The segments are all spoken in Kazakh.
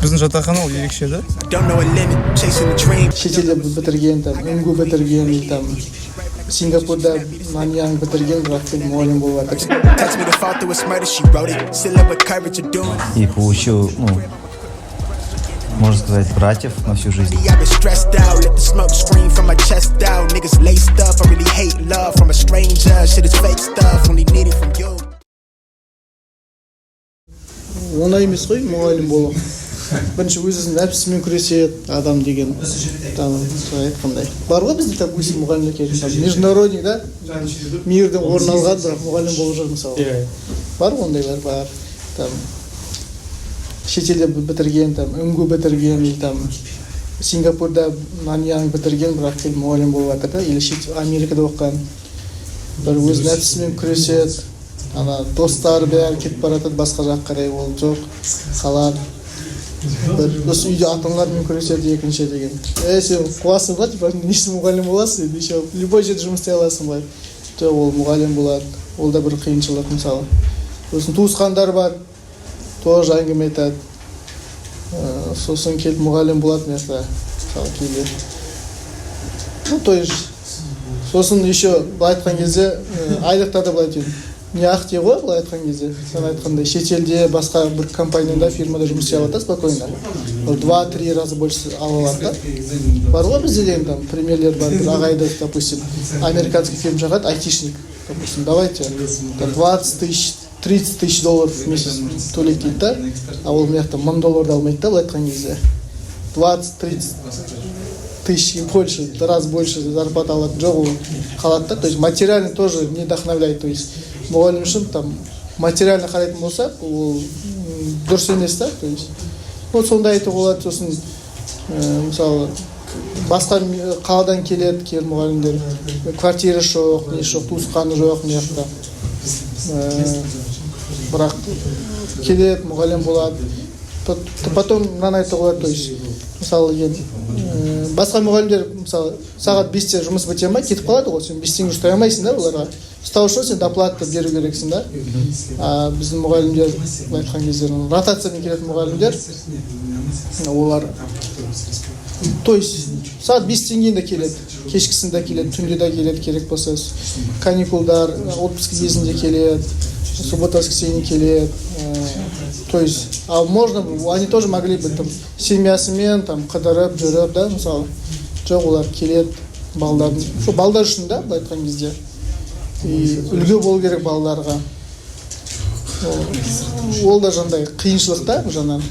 Біздің жатақхана ол ерекше да. Шетелде бітірген, там, МГУ бітірген, там, Сингапурда Наньян бітірген, бірақ мұғалім болып жатыр. И получил, можно сказать, братьев на всю жизнь. Оңай емес қой мұғалім болу. Бірінші өзінің нәпсісімен күреседі адам деген, айтқандай. Бар ғой бізде так өсіп мұғалімдер керек. Международный, да? Мирдің орын алған, бірақ мұғалім болып жүр мысалы. Бар ондайлар бар. Там шетелде бітірген, там МГУ бітірген, там Сингапурда Наньян бітірген, бірақ мұғалім болып жатыр да, или Америкада оқыған. Бір өз нәпсісімен күреседі. Ана достары бәрі кетіп баратады басқа жаққа қарай, ол жоқ, қалады. Бір осы үйде ата-аналармен күреседі екінші деген. Сен қуасың ба, типа несі мұғалім боласың, еще любой жерде жұмыс істей аласың ба? Жоқ, ол мұғалім болады. Ол да бір қиыншылық мысалы. Сосын туысқандар бар, тоже әңгіме айтады. Сосын келіп мұғалім болады mesela мысалы кейде. То есть сосын еще былай айтқан кезде айлықтарды былай айтады. Не ақти ғой, былай айтқан кезде. Сен айтқандай шетелде басқа бір компанияда, фирмада жұмыс істей алады спокойно. 2-3 раза больше ала алады да. Бар ғой бізде деген там примерлер бар. Бір ағайды, допустим, американский фирма жағады, айтишник. Допустим, давайте 20 тысяч, 30 тысяч долларов в месяц төлейді дейді да. А ол мияқта $1000 алмайды да, былай айтқан кезде. 20-30 тысяч и больше, в раз больше зарплата алады. Жоқ, ол қалады да. То есть материально тоже не вдохновляет. То есть мұғалім үшін там материально қарайтын болсақ, ол дұрыс емес та. То есть сондай айтуға болады. Сосын мысалы басқа қаладан келеді кейбір мұғалімдер, квартира жоқ, не жоқ, туысқаны жоқ мияқта. Бірақ келеді, мұғалім болады. Потом мынаны айтуға болады. То есть мысалы басқа мұғалімдер мысалы сағат 5-те жұмыс біте алмай кетіп қалады ғой, сен 5-тен ұстай алмайсың да оларға. Ұстау үшін сен доплата беру керексің да. Біздің мұғалімдер айтқан кезде ротациямен келетін мұғалімдер, олар то есть сағат 5-тен кейін де келеді, кешкісінде келеді, түнде де келеді, керек болса каникулдар, отпуск кезінде келеді, суббота воскресенье келеді. То есть, можно, они тоже могли бы там семьясымен там қыдырып жүріп, да, мысалы. Жоқ, олар келеді балдардың. Сол балдар үшін да, былай айтқан кезде. И үлгі болу керек балаларға. Ол да жандай қиыншылық та, жаңан.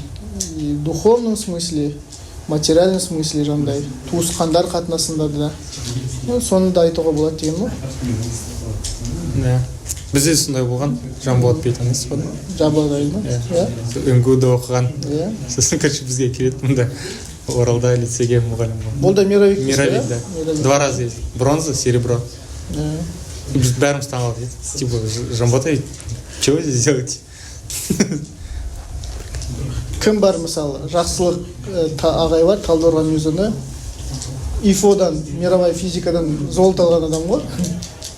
И в духовном смысле, материальном смысле жандай. Туысқандар қатынасында да. Соны да айтуға болады деген ғой. Да. Бізде сондай болған, Жанболат бейтаныз ба? Жанболат ма? МГУ-да оқыған. Сосын короче бізге келеді мұнда Оралда лицейге мұғалім болған. Ол да мировик. Мировик, да. 2 раза есть. Бронза, серебро. Біз бәріміз таңғалдық. Типа, Жанбота, что вы здесь делаете? Кім бар мысалы, жақсылық ағай бар, Талдықорған өзені. ИФО-дан, мировой физикадан золото алған адам ғой.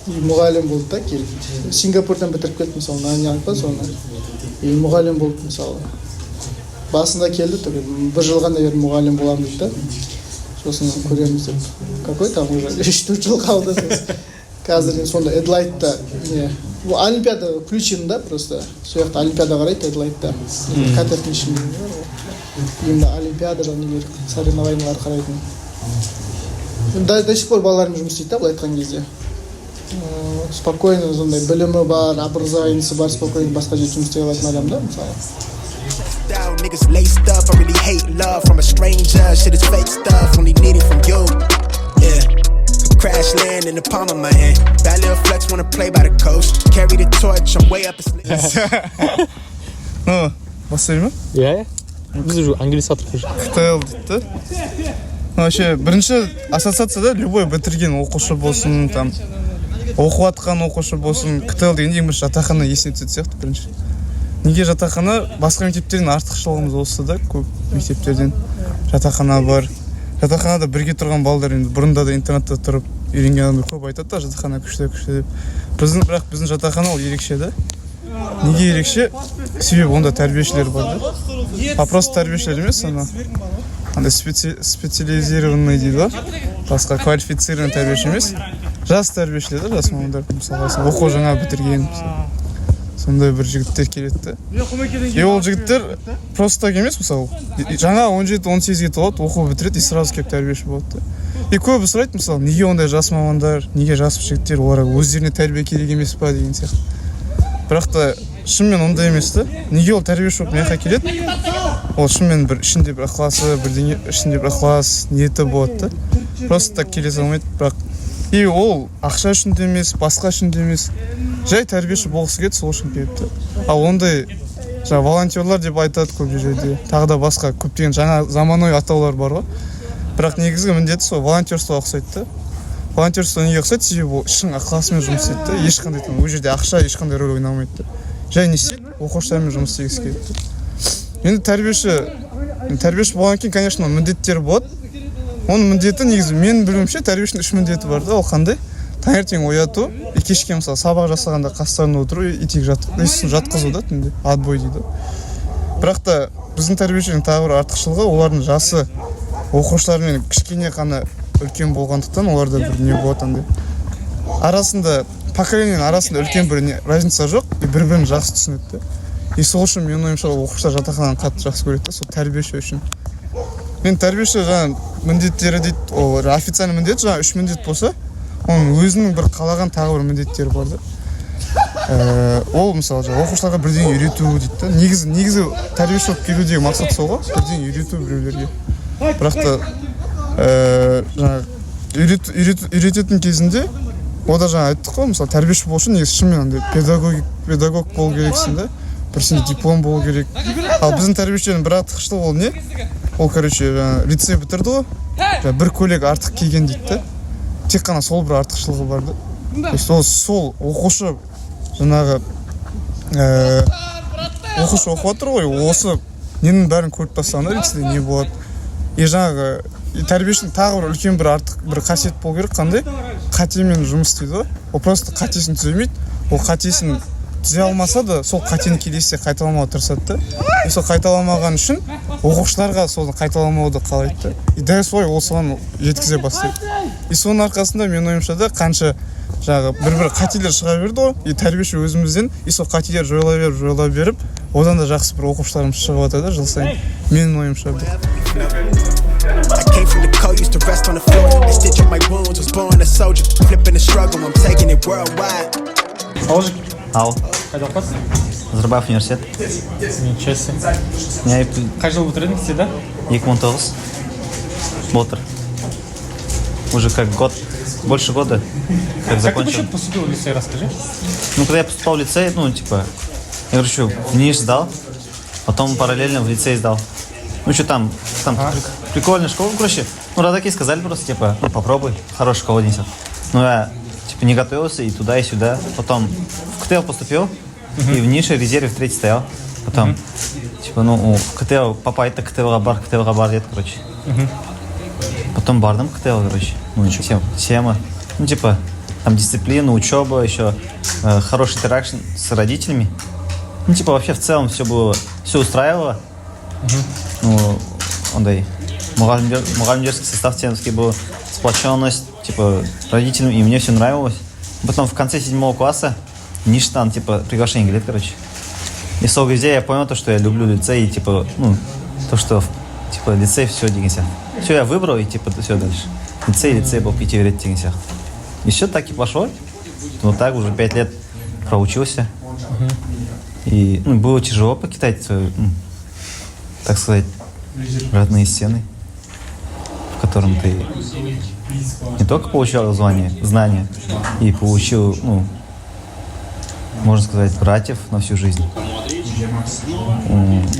Мұғалім болды да келіп. Сингапурдан бітіріп келді мысалы, Наньян па соны. Мұғалім болды мысалы. Басында келді, бір жылғанда бері мұғалім боламын дейді да. Сосын көреміз деп. Какой там уже 3 жыл қалды. Қазір сонда Эдлайтта олимпиада включен да просто. Сол жақта олимпиада қарайды Эдлайтта. Катертің ішінде бар ғой. Именно олимпиада жаңағылар соревнованиялар қарайтын. До сих пор балалармен жұмыс істейді да, былай айтқан кезде. Спокойно, сондай білімі бар, образованиесі бар, спокойно басқа жерде жұмыс істей алатын адам да, мысалы. Niggas laced up, I really hate love from a stranger. Shit is fake stuff, only need it from you. Yeah, crash land in the palm of my hand. That little flex wanna play by the coast. Carry the torch, I'm way up a Бастай ма? Иә, біз уже англис атырып жүр. КТЛ дейді. Вообще, бірінші ассоциацияда любой бітірген оқушы болсын, там оқу атқан оқушы болсын, КТЛ деген ең бірінші жатақхана есіне түсетін сияқты бірінші. Неге жатақхана? Басқа мектептерден артықшылығымыз осы да, көп мектептерден жатақхана бар. Жатақханада бірге тұрған балдар енді бұрында да интернатта тұрып үйренген адамдар көп айтады да, жатақхана күшті деп. Бірақ біздің жатақхана ол ерекше да. Неге ерекше? себебі онда тәрбиешілер бар да. А просто тәрбиешілер емес, андай специализированный дейді ғой, басқа квалифицированный тәрбиеші емес, жас тәрбиешілер да, жас мамандар, мысалға оқу жаңа бітірген, сондай бір жігіттер келеді да. И ол жігіттер просто так емес, мысалы жаңа 17-18-ге толады, оқу бітіреді и сразу келіп тәрбиеші болады да. И көбі сұрайды, мысалы, неге ондай жас мамандар, неге жас жігіттер, оларға өздеріне тәрбие керек емес па деген сияқты. Бірақ та шынымен ондай емес та. Неге ол тәрбиеші болып мына келеді? Ол шынымен бір ішінде бір ықыласы, бірдеңе ішінде бір ықылас, ниеті болады да. Просто так келе салмайды, бірақ и ол ақша үшін де емес, басқа үшін де емес. Жай тәрбиеші болғысы келеді, сол үшін келеді да. Ал ондай жаңа волонтерлар деп айтады көп жерде. Тағы да басқа көптеген жаңа заманауи атаулар бар ғой. Бірақ негізгі міндеті сол волонтерствоға ұқсайды да. Волонтерство неге ұқсайды? Себебі ол шын ықыласымен жұмыс істейді да. Ешқандай ол жерде ақша ешқандай рөл ойнамайды да. Жай не істейді? Оқушылармен жұмыс істегісі келеді да. Енді тәрбиеші болған кейін, конечно, міндеттері болады. Оның міндеті негізі менің білуімше тәрбиешінің 3 міндеті бар да. Ол қандай? Таңертең ояту, кешке мысалы сабақ жасағанда қастарында отыру, итек жатқызу да түнде. Отбой дейді. Бірақ та біздің тәрбиешінің тағы бір артықшылығы, олардың жасы оқушылармен кішкене ғана үлкен болғандықтан оларда бір не болады андай. Арасында поколениенің арасында үлкен бір разница жоқ, бір-бірін жақсы түсінеді. И сол үшін менің ойымша оқушылар жатақхананы қатты жақсы көреді, сол тәрбиеші үшін. Мен тәрбиеші жаңа міндеттері дейді, ол официальный міндет жаңа 3 міндет болса, оның өзінің бір қалаған тағы бір міндеттері бар да. Ол мысалы жаңа оқушыларға бірдеңе үйрету дейді да. Негізі тәрбиеші болып келудегі мақсат сол ғой, бірдеңе үйрету біреулерге. Бірақ та жаңа үйрететін кезінде ода жаңа айттық қой, мысалы тәрбиеші болу үшін негізі шынымен андай педагог болу керексің да, бір сенде диплом болу керек. Ал біздің тәрбиешілердің бір артықшылығы ол не? Ол короче лицей бітірді ғой, бір көйлек артық киген дейді да. Тек қана сол бір артықшылығы бар да. То есть сол оқушы жаңағы оқушы оқып отыр ғой, осы ненің бәрін көріп тастағанда лицейде не болады. И жаңағы тәрбиешінің тағы бір үлкен бір артық бір қасиет болу керек, қандай? Қатемен жұмыс істейді ғой. Ол просто қатесін түземейді. Ол қатесін түзе алмаса да, сол қатені келесі қайталамауға тырысады да. И сол қайталамаған үшін оқушыларға соны қайталамауды қалайды да. И дәл солай ол соған жеткізе бастайды. И соның арқасында мен ойымша да қанша жаңағы бір қателер шыға берді ғой. И тәрбиеші өзімізден и сол қателер жойыла беріп, одан да жақсы бір оқушыларымыз шығып жатыр да жыл сайын. Менің ойымша I came from the cold, used to rest on the floor. I stitch up my wounds, was born a soldier. Flipping the struggle, I'm taking it worldwide. Ал. Қайда оқасың? Назарбаев университет. Ничего себе. Қай жыл бітірдің сен да? 2009. Ботр. Уже как больше года, как закончил. Как ты вообще поступил в лицей, расскажи? Ну, когда я поступал в лицей, я, короче, в НИИ сдал, потом параллельно в лицей сдал. Там прикольная школа, короче. Родаки сказали просто, попробуй, хорошая школа несет. Я, не готовился и туда, и сюда. Потом в КТЛ поступил, и в нише резерве в 3-й стоял. Потом, в КТЛ, папа, это КТЛ Габар, нет, короче. Потом бардом КТЛ, короче. Тема. Там дисциплина, учеба, еще хороший интеракшн с родителями. Вообще в целом все устраивало. Мұғалімдерский состав темский был, сплоченность, родителям, и мне все нравилось. Потом в конце 7 класса ништан, приглашение говорит, короче. И с того я понял, что я люблю лицей, и, то, что, лицей все дигнся. Все я выбрал, и, все дальше. Лицей был 5 лет дигнся. И все так и пошло. Так уже 5 лет проучился. И, было тяжело покидать, так сказать, родные стены, в котором ты не только получал знания и получил, можно сказать, братьев на всю жизнь.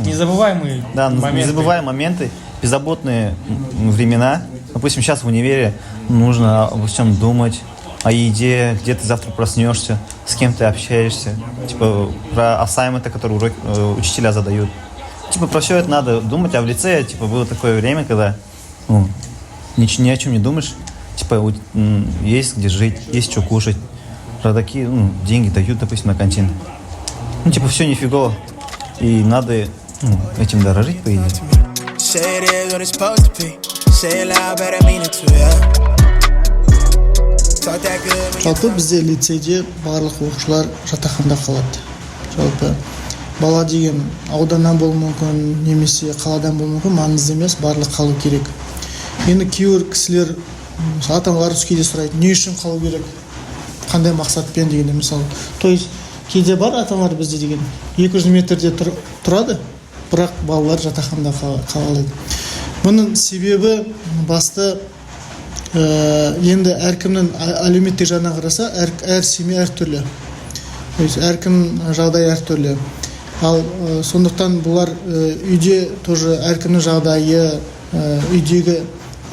Незабываемые моменты. Незабываемые моменты, беззаботные времена. Допустим, сейчас в универе нужно обо всем думать, о еде, где ты завтра проснешься, с кем ты общаешься, про ассайменты, которые учителя задают. Про все это надо думать, а в лицее, было такое время, когда, ни о чем не думаешь, есть где жить, есть что кушать, родаки, деньги дают, допустим, на кантин. Все нифигово. И надо этим дорожить, по идее. Say it is what it's supposed to be. Say it loud, but I mean it too, yeah. Talk that good. Жалпы бізде лицейде барлық оқушылар жатақханада қалады. Жалпы бала деген ауданнан болуы мүмкін, немесе қаладан болуы мүмкін, маңызды емес, барлық қалу керек. Енді кейбір кісілер ата-аналар кейде сұрайды, не үшін қалу керек? Қандай мақсатпен дегенде, мысалы, то есть кейде бар ата-аналар бізде деген 200 метрде тұрады, бірақ балалар жатақханада қалады. Бұның себебі басты енді әркімнің әлеуметтік жағынан қараса, әр семья әртүрлі. То есть әркім жағдай әртүрлі. Ал сондықтан бұлар үйде тоже әркімнің жағдайы, үйдегі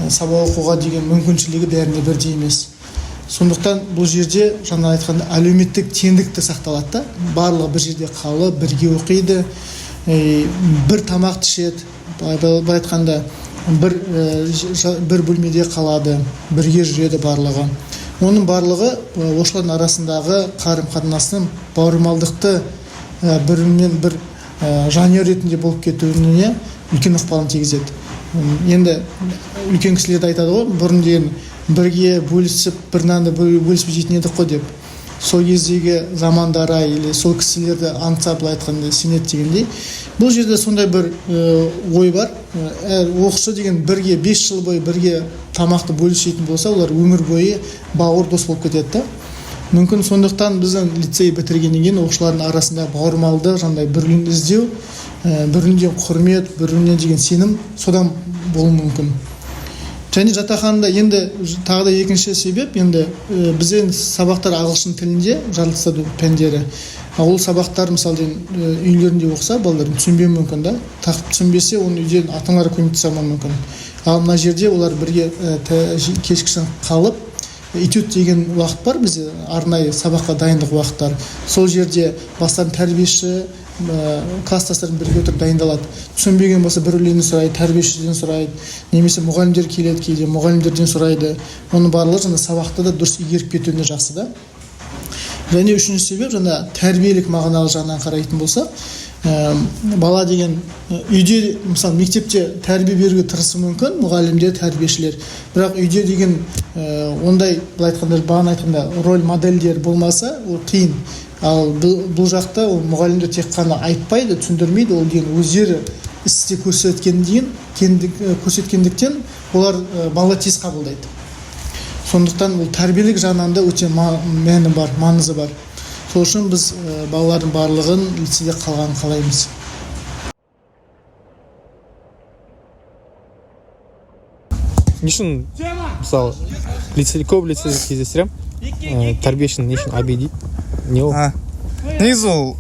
сабақ оқуға деген мүмкіншілігі бәрінде бірдей емес. Сондықтан бұл жерде жаңа айтқанда әлеуметтік теңдікті сақталады да. Барлығы бір жерде қалып, бірге оқиды, бір тамақ ішеді, былай айтқанда бір бөлмеде қалады, бірге жүреді барлығы. Оның барлығы оқушылардың арасындағы қарым-қатынастың бауырмалдықты бірімен бір жанұя ретінде болып кетуіне үлкен ықпалын тигізеді. Енді үлкен кісілер айтады ғой, бұрын деген бірге бөлісіп, бір нанды бөлісіп жейтін едік қой деп. Сол кездегі замандара или сол кісілерді аңсап былай айтқанда сенеді дегендей. Бұл жерде сондай бір ой бар. Оқушы деген бірге 5 жыл бойы бірге тамақты бөлісетін болса, олар өмір бойы бауыр дос болып кетеді да. Мүмкін сондықтан біздің лицей бітіргеннен кейін оқушылардың арасында бауырмалдық, жаңағыдай бір-бірін іздеу, бір-біріне құрмет, бір-біріне деген сенім содан болуы мүмкін. Және жатақханада енді тағы да екінші себеп, енді бізден сабақтар ағылшын тілінде жаратылыстану пәндері. Ол сабақтар мысалы үйлерінде оқыса, балалардың түсінбеуі мүмкін да. Тақып түсінбесе, оны үйден ата-аналары көмектесе алмауы мүмкін. Ал мына жерде олар бірге кешкісін қалып, этюд деген уақыт бар бізде, арнайы сабаққа дайындық уақыттар. Сол жерде бастан тәрбиеші, класстастарын бірге отырып дайындалады. Түсінбеген болса біреулерден сұрайды, тәрбиешіден сұрайды, немесе мұғалімдер келеді, кейде мұғалімдерден сұрайды. Оның барлығы жаңа сабақты да дұрыс игеріп кетуіне жақсы да. Және үшінші себеп жаңа тәрбиелік мағыналы жағынан қарайтын болса, бала деген үйде, мысалы мектепте тәрбие беруге тырысуы мүмкін, мұғалімдер, тәрбиешілер. Бірақ үйде деген ондай, былай айтқанда, бағана айтқанда роль модельдер болмаса, ол қиын. Ал бұл жақта ол мұғалімдер тек қана айтпайды, түсіндірмейді, ол деген өздері істе көрсеткендіктен олар бала тез қабылдайды. Сондықтан ол тәрбиелік жағынан да өте мәні бар, маңызы бар. Сол үшін біз балалардың барлығын лицейде қалғанын қалаймыз. Не үшін, мысалы, көп лицейде кездестіремін, тәрбиешінің не үшін аби дейді? Не ол? Негізі ол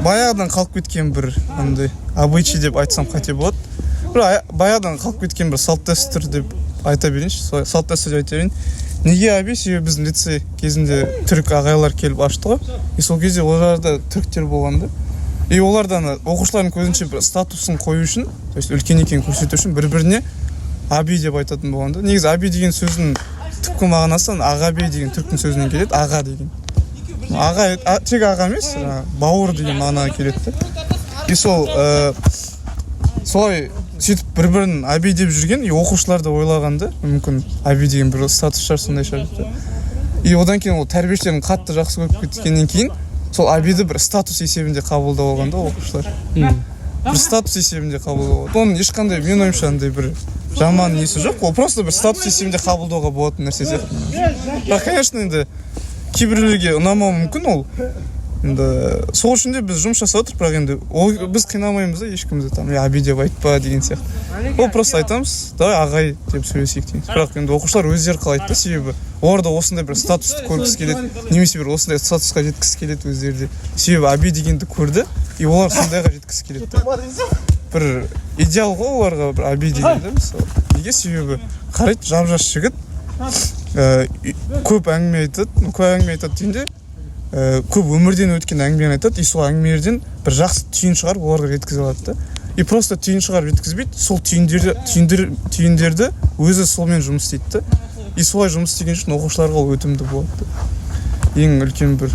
баяғыдан қалып кеткен бір андай обычай деп айтсам қате болады. Баяғыдан қалып кеткен бір салт дәстүр деп айта берейінші, салт дәстүр деп айта берейін. Неге аби? Себебі біздің лицей кезінде түрік ағайлар келіп ашты ғой. И сол кезде оларда түріктер болғанда. И олардан оқушылардың көзінше бір статусын қою үшін, то есть үлкен екенін көрсету үшін бір-біріне аби деп айтатын болғанда. Негізі аби деген сөздің түпкі мағынасы ағаби деген түріктің сөзінен келеді, аға деген. Аға тек аға емес, бауыр деген мағынаға келеді. И солай сөйтіп бір-бірін аби деп жүрген, и оқушылар да ойлағанда, мүмкін аби деген бір статус шығар, сондай шығар. И одан кейін ол тәрбиешілерін қатты жақсы көріп кеткеннен кейін, сол абиді бір статус есебінде қабылдап алғанда оқушылар. Бір статус есебінде қабылдап алады. Оның ешқандай, мен ойымша, андай бір жаман несі жоқ, ол просто бір статус есебінде қабылдауға болатын нәрсе сияқты. Бірақ, конечно, енді кейбіреулерге ұнамауы мүмкін ол. Енді сол үшін де біз жұмыс жасап отырмыз, бірақ енді біз қинамаймыз да ешкімді там аби деп айтпа деген сияқты. Ол просто айтамыз, давай ағай деп сөйлесейік деген. Бірақ енді оқушылар өздері қалайды да, себебі олар да осындай бір статусты көргісі келеді, немесе бір осындай статусқа жеткісі келеді өздері де. Себебі аби дегенді көрді, и олар сондайға жеткісі келеді. Бір идеал ғой оларға бір аби дегенді, мысалы. Неге? Себебі қарайды, жап-жас жігіт көп әңгіме айтады дегенде, көп өмірден өткен әңгімені айтады, и сол әңгімелерден бір жақсы түйін шығарып оларға жеткізе алады да. И просто түйін шығарып жеткізбейді, сол түйіндерді өзі солмен жұмыс істейді да. И солай жұмыс істеген үшін оқушыларға ол өтімді болады. Ең үлкен бір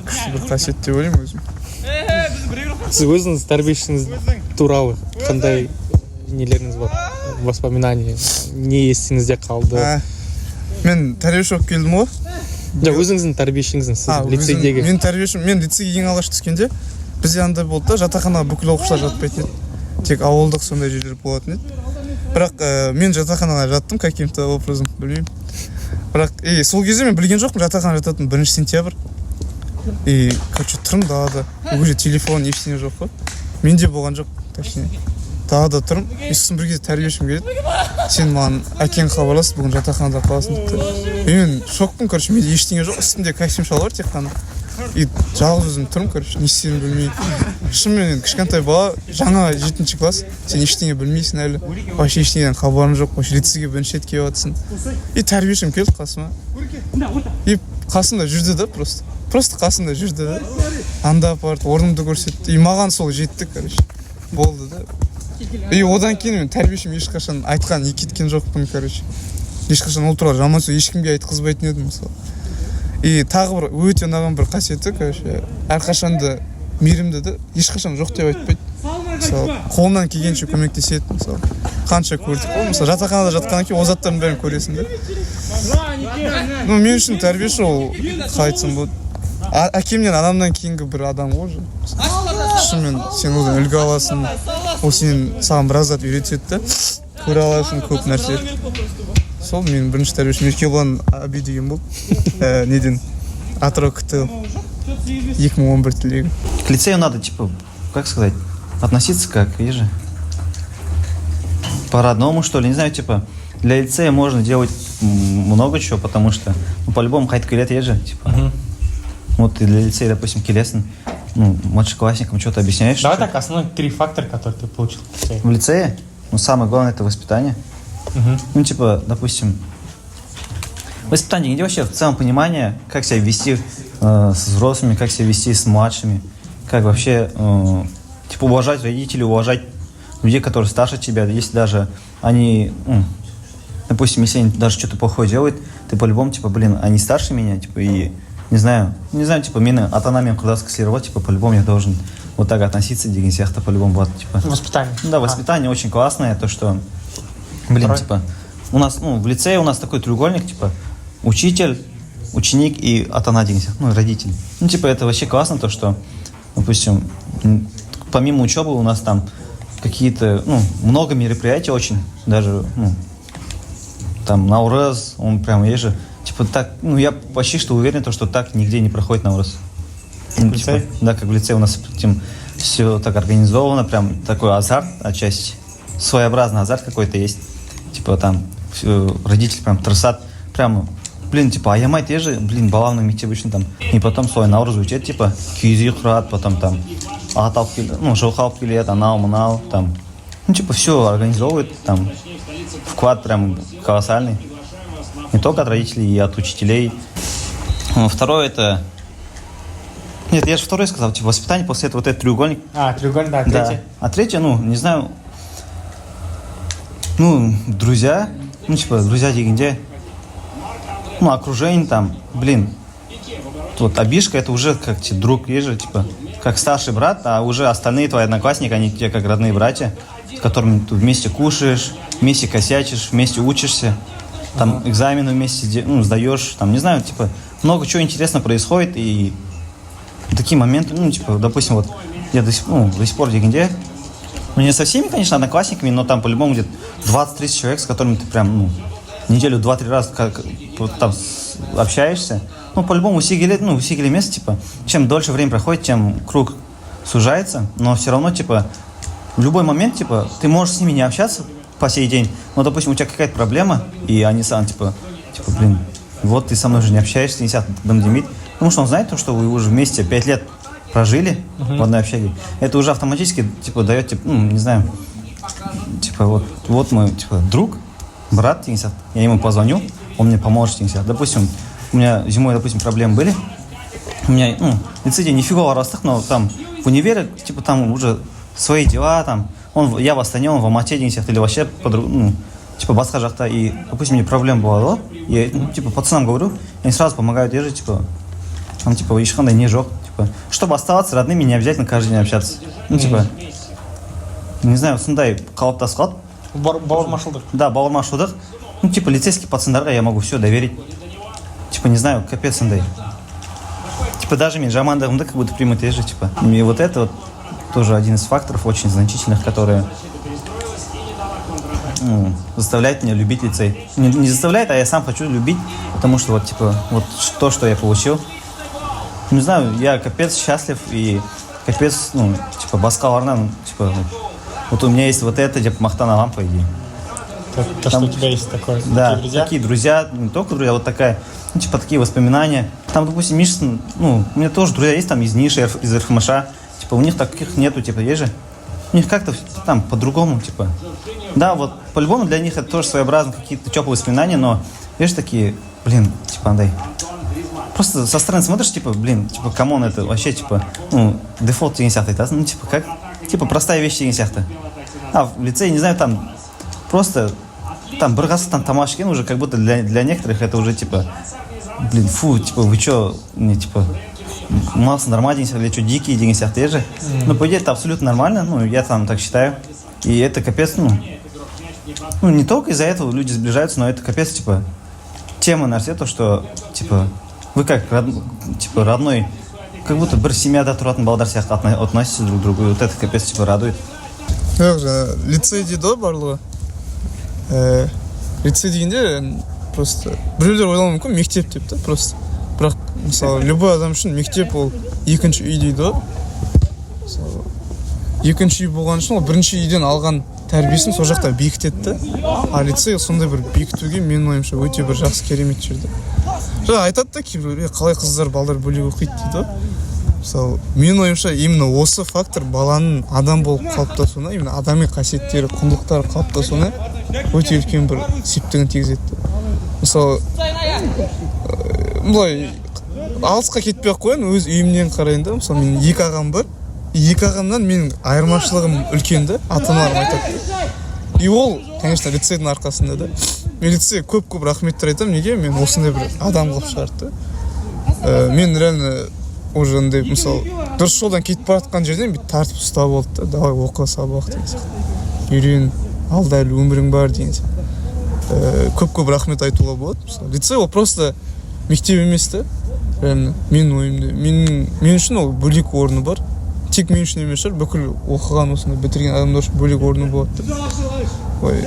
күшті бір қасиет деп ойлаймын өзім. Сіз өзіңіз тәрбиешіңіз туралы қандай нелеріңіз бар? Воспоминания, не есіңізде қалды? Мен тәрбиеші болып келдім ғой. Жоқ, өзіңіздің тәрбиешіңіздің, сіз лицейдегі. Мен тәрбиешім, мен лицейге ең алғаш түскенде бізде андай болды да, жатақханаға бүкіл оқушылар жатпайтын еді. Тек ауылдық сондай жерлер болатын еді. Бірақ мен жатақханаға жаттым каким-то образом, білмеймін. Бірақ сол кезде мен білген жоқпын жатақханаға жататын 1 сентябрь. Короче, тұрмын далада. Ол кезде телефон ештеңе жоқ қой. Менде болған жоқ, точнее. Далада тұрмын. Сосын бір кезде тәрбиешім келеді. Сен маған әкең хабарласып, бүгін жатақханада қаласың дейді. Мен шокпын, короче, менде ештеңе жоқ. Үстімде костюм шалбар тек қана. Жалғыз өзім тұрмын, короче, не істерімді білмей. Шынымен кішкентай бала, жаңа 7-ші класс, сен ештеңе білмейсің әлі. Вообще ештеңеден хабарың жоқ, вообще лицейге бірінші рет келіп жатсың. Тәрбиешім келді қасыма. Қасымда жүрді да просто. Просто қасымда жүрді да. Анда апарды, орнымды көрсетті. Маған сол жетті, короче. Болды да. Одан кейін мен тәрбиешім ешқашан айтқан кеткен жоқпын, короче. Ешқашан ол туралы жаман сөз ешкімге айтқызбайтын едім, мысалы. Тағы бір өте ұнаған бір қасиеті, короче, әрқашанда мейірімді да, ешқашан жоқ деп айтпайды. Мысалы, қолынан келгенше көмектеседі, мысалы. Қанша көрдік қой, мысалы, жатақханада жатқаннан кейін ол заттардың бәрін көресің да. Мен үшін тәрбиеші ол қалай айтсам болады. Әкемнен, анамнан кейінгі бір адам ғой. Шынымен сен одан үлгі аласың, ол саған біраз зат үйретеді да, көре аласың көп нәрсе. Сол мен бірінші тәрбиешім Еркебұлан Аби деген болды. Неден? Атырау КТЛ. 2011 түлегі. К лицею надо, типа, как сказать, относиться как, видишь? По-родному, что ли, не знаю, типа, для лицея можно делать много чего, потому что, по-любому, хоть килет есть же, типа. Вот и для лицея, допустим, келесен, младшеклассникам что-то объясняешь. Давай так, основные 3 фактора, которые ты получил в лицее. В лицее? Самое главное – это воспитание. Типа, допустим, воспитание, где вообще в целом понимание, как себя вести с взрослыми, как себя вести с младшими, как вообще, типа, уважать родителей, уважать людей, которые старше тебя, если даже они, допустим, если они даже что-то плохое делают, ты по-любому, типа, они старше меня, типа, и не знаю, типа, мені ата-анамен құрдас кісілер болады, типа, по-любому я должен вот так относиться, деген сияқты, по-любому болады, типа. Воспитание. Да, воспитание очень классное, то, что, типа, у нас, в лицее у нас такой треугольник, типа, учитель, ученик и ата-ана, деген сияқты, родители. Типа, это вообще классно, то, что, допустим, помимо учебы у нас там какие-то, много мероприятий очень, даже, там, Наурыз, он прям есть же. Типа так, я почти что уверен, что так нигде не проходит Наурыз. Типа, да, как в лицее у нас все так организовано, прям такой азарт отчасти. Своеобразный азарт какой-то есть. Типа там родители прям тырысат, прям, типа, аямай те же, баламның мектебі үшін там. И потом свой Наурыз өтеді, типа, киіз үй құрады, потом там, ат алып келеді, жылқы алып келеді, анау, мынау, там. Типа, все организовывает, там, вклад прям колоссальный. Не только от родителей, и от учителей. Второе это... Нет, я же второе сказал, типа, воспитание, после этого вот этот треугольник. Треугольник, да, третье. Да. А третье, не знаю, друзья, типа, друзья дегенде, окружение там, вот Абишка, это уже как друг, есть же, типа, как старший брат, а уже остальные твои одноклассники, они тебе как родные братья, с которыми ты вместе кушаешь, вместе косячишь, вместе учишься. Там экзамены вместе сдаешь, там, не знаю, типа, много чего интересного происходит, и такие моменты, типа, допустим, вот, я до сих пор в Дегенде, не со всеми, конечно, одноклассниками, но там по-любому где-то 20-30 человек, с которыми ты прям, неделю 2-3 раза там общаешься, по-любому усилили место, типа, чем дольше время проходит, тем круг сужается, но все равно, типа, в любой момент, типа, ты можешь с ними не общаться по сей день, но, допустим, у тебя какая-то проблема, и они сам, типа, вот ты со мной уже не общаешься, не сядь бандемит, потому что он знает то, что вы уже вместе 5 лет прожили в одной общаге. Это уже автоматически, типа, дает, типа, не знаю, типа, вот мой, типа, друг, брат, я ему позвоню, он мне поможет, допустим, у меня зимой, допустим, проблемы были, у меня, в лицее нифигово растах, но там в универе, типа, там уже свои дела, там, я в Астане, он в Алмате, или вообще, типа, басқа жақта, и, допустим, мне проблема была, я, типа, пацанам говорю, они сразу помогают, я же, типа, ешқандай не жоқ, типа, чтобы оставаться родными, не обязательно каждый день общаться. Ну, типа, не знаю, сондай қалыптасып қалды. Бауырмашылдық. Да, бауырмашылдық. Ну, типа, лицейский пацандарға я могу все доверить. Типа, не знаю, капец сондай. Типа, даже мен жамандығымды как будто примут есть же, типа. И вот это вот тоже один из факторов очень значительных, которые заставляет меня любить лицей. Не заставляет, а я сам хочу любить, потому что вот, типа, вот то, что я получил. Не знаю, я капец счастлив и капец, ну, типа, басқаларынан, типа, вот у меня есть вот это, типа, мақтаналам, по идее. То, что у тебя есть такое. Да, такие друзья. такие друзья, не только друзья, вот такая, ну, типа, такие воспоминания. Там, допустим, Миша, ну, у меня тоже друзья есть там из Ниши, из РФМШ, типа, у них таких нету, типа, есть же. У них как-то там по-другому, типа. Да, вот по-любому для них это тоже своеобразно какие-то теплые воспоминания, но видишь такие, блин, типа, Андрей. Просто со стороны смотришь, типа, блин, типа, камон, это вообще, типа, ну, дефолт деген сияқты айтасың, ну, типа, как, типа, простая вещь деген сияқты. А в лицее, не знаю, там, просто, там, бір ғасыр там тамақ ішкен уже как будто для некоторых это уже, типа, блин, фу, типа, вы чё, не, типа, масса нормально деген сияқты, или чё, дикие деген сияқты, же. Ну, по идее, это абсолютно нормально, ну, я там так считаю. И это капец, ну, не только из-за этого люди сближаются, но это капец, типа, тема нәрсе, то, что, типа, вы как, типа, родной, как будто бір семьяда тұратын балдар сияқты относитесь друг к другу, и вот это капец, типа, радует. Жоқ, жаңа лицей дейді ғой барлығы. Лицей дегенде просто біреулер ойлауы мүмкін мектеп деп та просто. Бірақ мысалы любой адам үшін мектеп ол екінші үй дейді ғой. Мысалы екінші үй болған үшін ол бірінші үйден алған тәрбиесін сол жақта бекітеді. А лицей сондай бір бекітуге менің ойымша өте бір жақсы керемет жерде. Жаңа айтады да кейбіреулер қалай қыздар балдар бөлек оқиды дейді ғой. Мысалы менің ойымша именно осы фактор баланың адам болып қалыптасуына, именно адами қасиеттері, құндылықтары қалыптасуына өте үлкен бір септігін тигізеді. Мысалы былай алысқа кетпей ақ қояйын, өз үйімнен қарайын да. Мысалы менің екі ағам бар. Екі ағамнан менің айырмашылығым үлкен да, ата-аналарым айтады. И ол, конечно, лицейдің арқасында да. Мен лицей көп рахметтер айтамын, неге мен осындай бір адам қылып шығарды. Мен реально уже андай, мысалы, дұрыс жолдан кетіп бара жатқан жерден бүйтіп тартып ұстап алды да, давай оқы сабақ деген сияқты. Үйрен, алда әлі өмірің бар деген сияқты. Көп рахмет айтуға болады. Мысалы, лицей ол просто мектеп емес та. Реально, менің ойымда. Мен үшін ол бөлек орны бар. Тек мен үшін емес шығар, бүкіл оқыған осында бітірген адамдар үшін бөлек орны болады. Ой,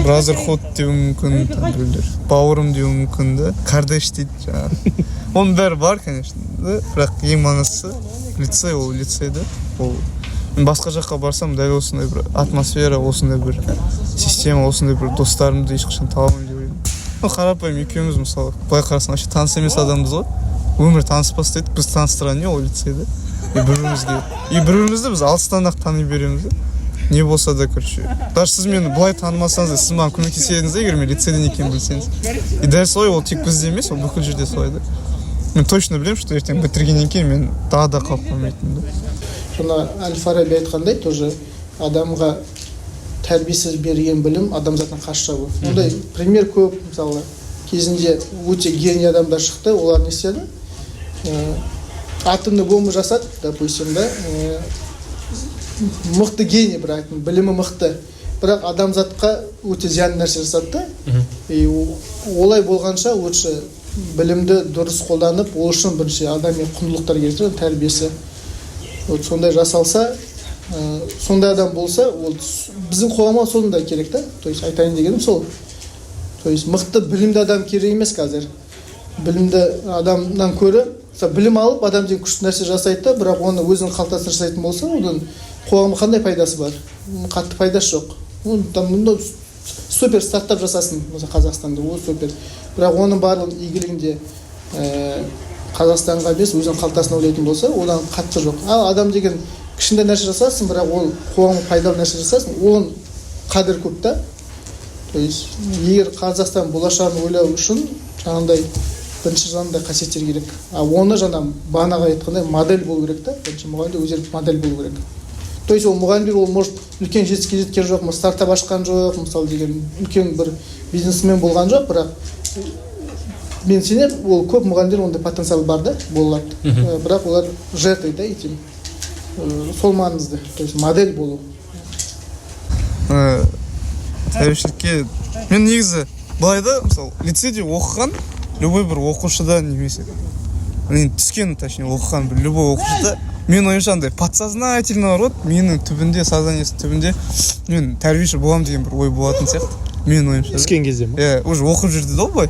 бразерхуд деуі мүмкін, там біреулер. Бауырым деуі мүмкін да. Кардеш дейді жаңағы. Оның бәрі бар, конечно, да. Бірақ ең маңыздысы лицей ол лицей да. Ол мен басқа жаққа барсам дәл осындай бір атмосфера, осындай бір система, осындай бір достарымды ешқашан таба алмаймын деп ойлаймын. Ну, қарапайым екеуміз мысалы, былай қарасаң вообще таныс емес адамбыз ғой. Өмір таныспас дедік, біз таныстырған не ол лицейде. И бір-бірімізді біз алыстан-ақ тани береміз да. Не болса да, короче. Даже сіз мені былай танымасаңыз, сіз маған көмектесеңіз да, егер мен лицейден екенін білсеңіз. И дәл солай ол тек бізде емес, ол бүкіл жерде солай да. Мен точно білемін, что ертең бітіргеннен кейін мен тағы да қалып қалмайтынмын да. Жаңа Әл-Фараби айтқандай, тоже адамға тәрбиесіз берген білім адамзаттың қас жауы. Ондай пример көп, мысалы, кезінде өте гений адамдар шықты, олар не істеді? Атомный бомба жасады, допустим, да, мықты гений, бірақ білімі мықты, бірақ адамзатқа өте зиян нәрсе жасады да. И олай болғанша лучше білімді дұрыс қолданып, ол үшін бірінші адами құндылықтар керек, тәрбиесі. Вот сондай жасалса, сондай адам болса, ол біздің қоғамға сондай керек та. То есть айтайын дегенім сол. То есть мықты білімді адам керек емес қазір. Білімді адамнан көрі, білім алып адам деген күшті нәрсе жасайды да, бірақ оны өзінің қалтасына жасайтын болса, одан қоғамға қандай пайдасы бар? Қатты пайдасы жоқ. Мұнда супер стартап жасасын, мысалы Қазақстанда, ол супер. Бірақ оның барлығын игілігінде Қазақстанға емес, өзінің қалтасына ойлайтын болса, одан қатты жоқ. Ал адам деген кішкентай нәрсе жасасын, бірақ ол қоғамға пайдалы нәрсе жасасын, оның қадір көп та. То есть, егер Қазақстан болашағын ойлау үшін жаңағындай бірінші жаңағындай қасиеттер керек. Оны жаңа бағанағы айтқандай модель болу керек та. Бірінші мұғалімдер өздері модель болу керек. То есть ол мұғалімдер ол может үлкен жетістікке жеткен жоқ, стартап ашқан жоқ, мысалы деген үлкен бір бизнесмен болған жоқ, бірақ мен сенемін, ол көп мұғалімдер ондай потенциал бар да, бола алады. Бірақ олар жертвует, да, этим. Сол маңызды, то есть модель болу. Тәуелсіздікке мен негізі былай да, мысалы, лицейде оқыған любой бір оқушыда немесе түскен, точнее, оқыған бір любой оқушыда мен ойымша андай подсознательно бар, менің түбінде, сознаниесі түбінде мен тәрбиеші боламын деген бір ой болатын сияқты. Мен ойымша. Түскен кезде ма? Уже оқып жүрді да былай.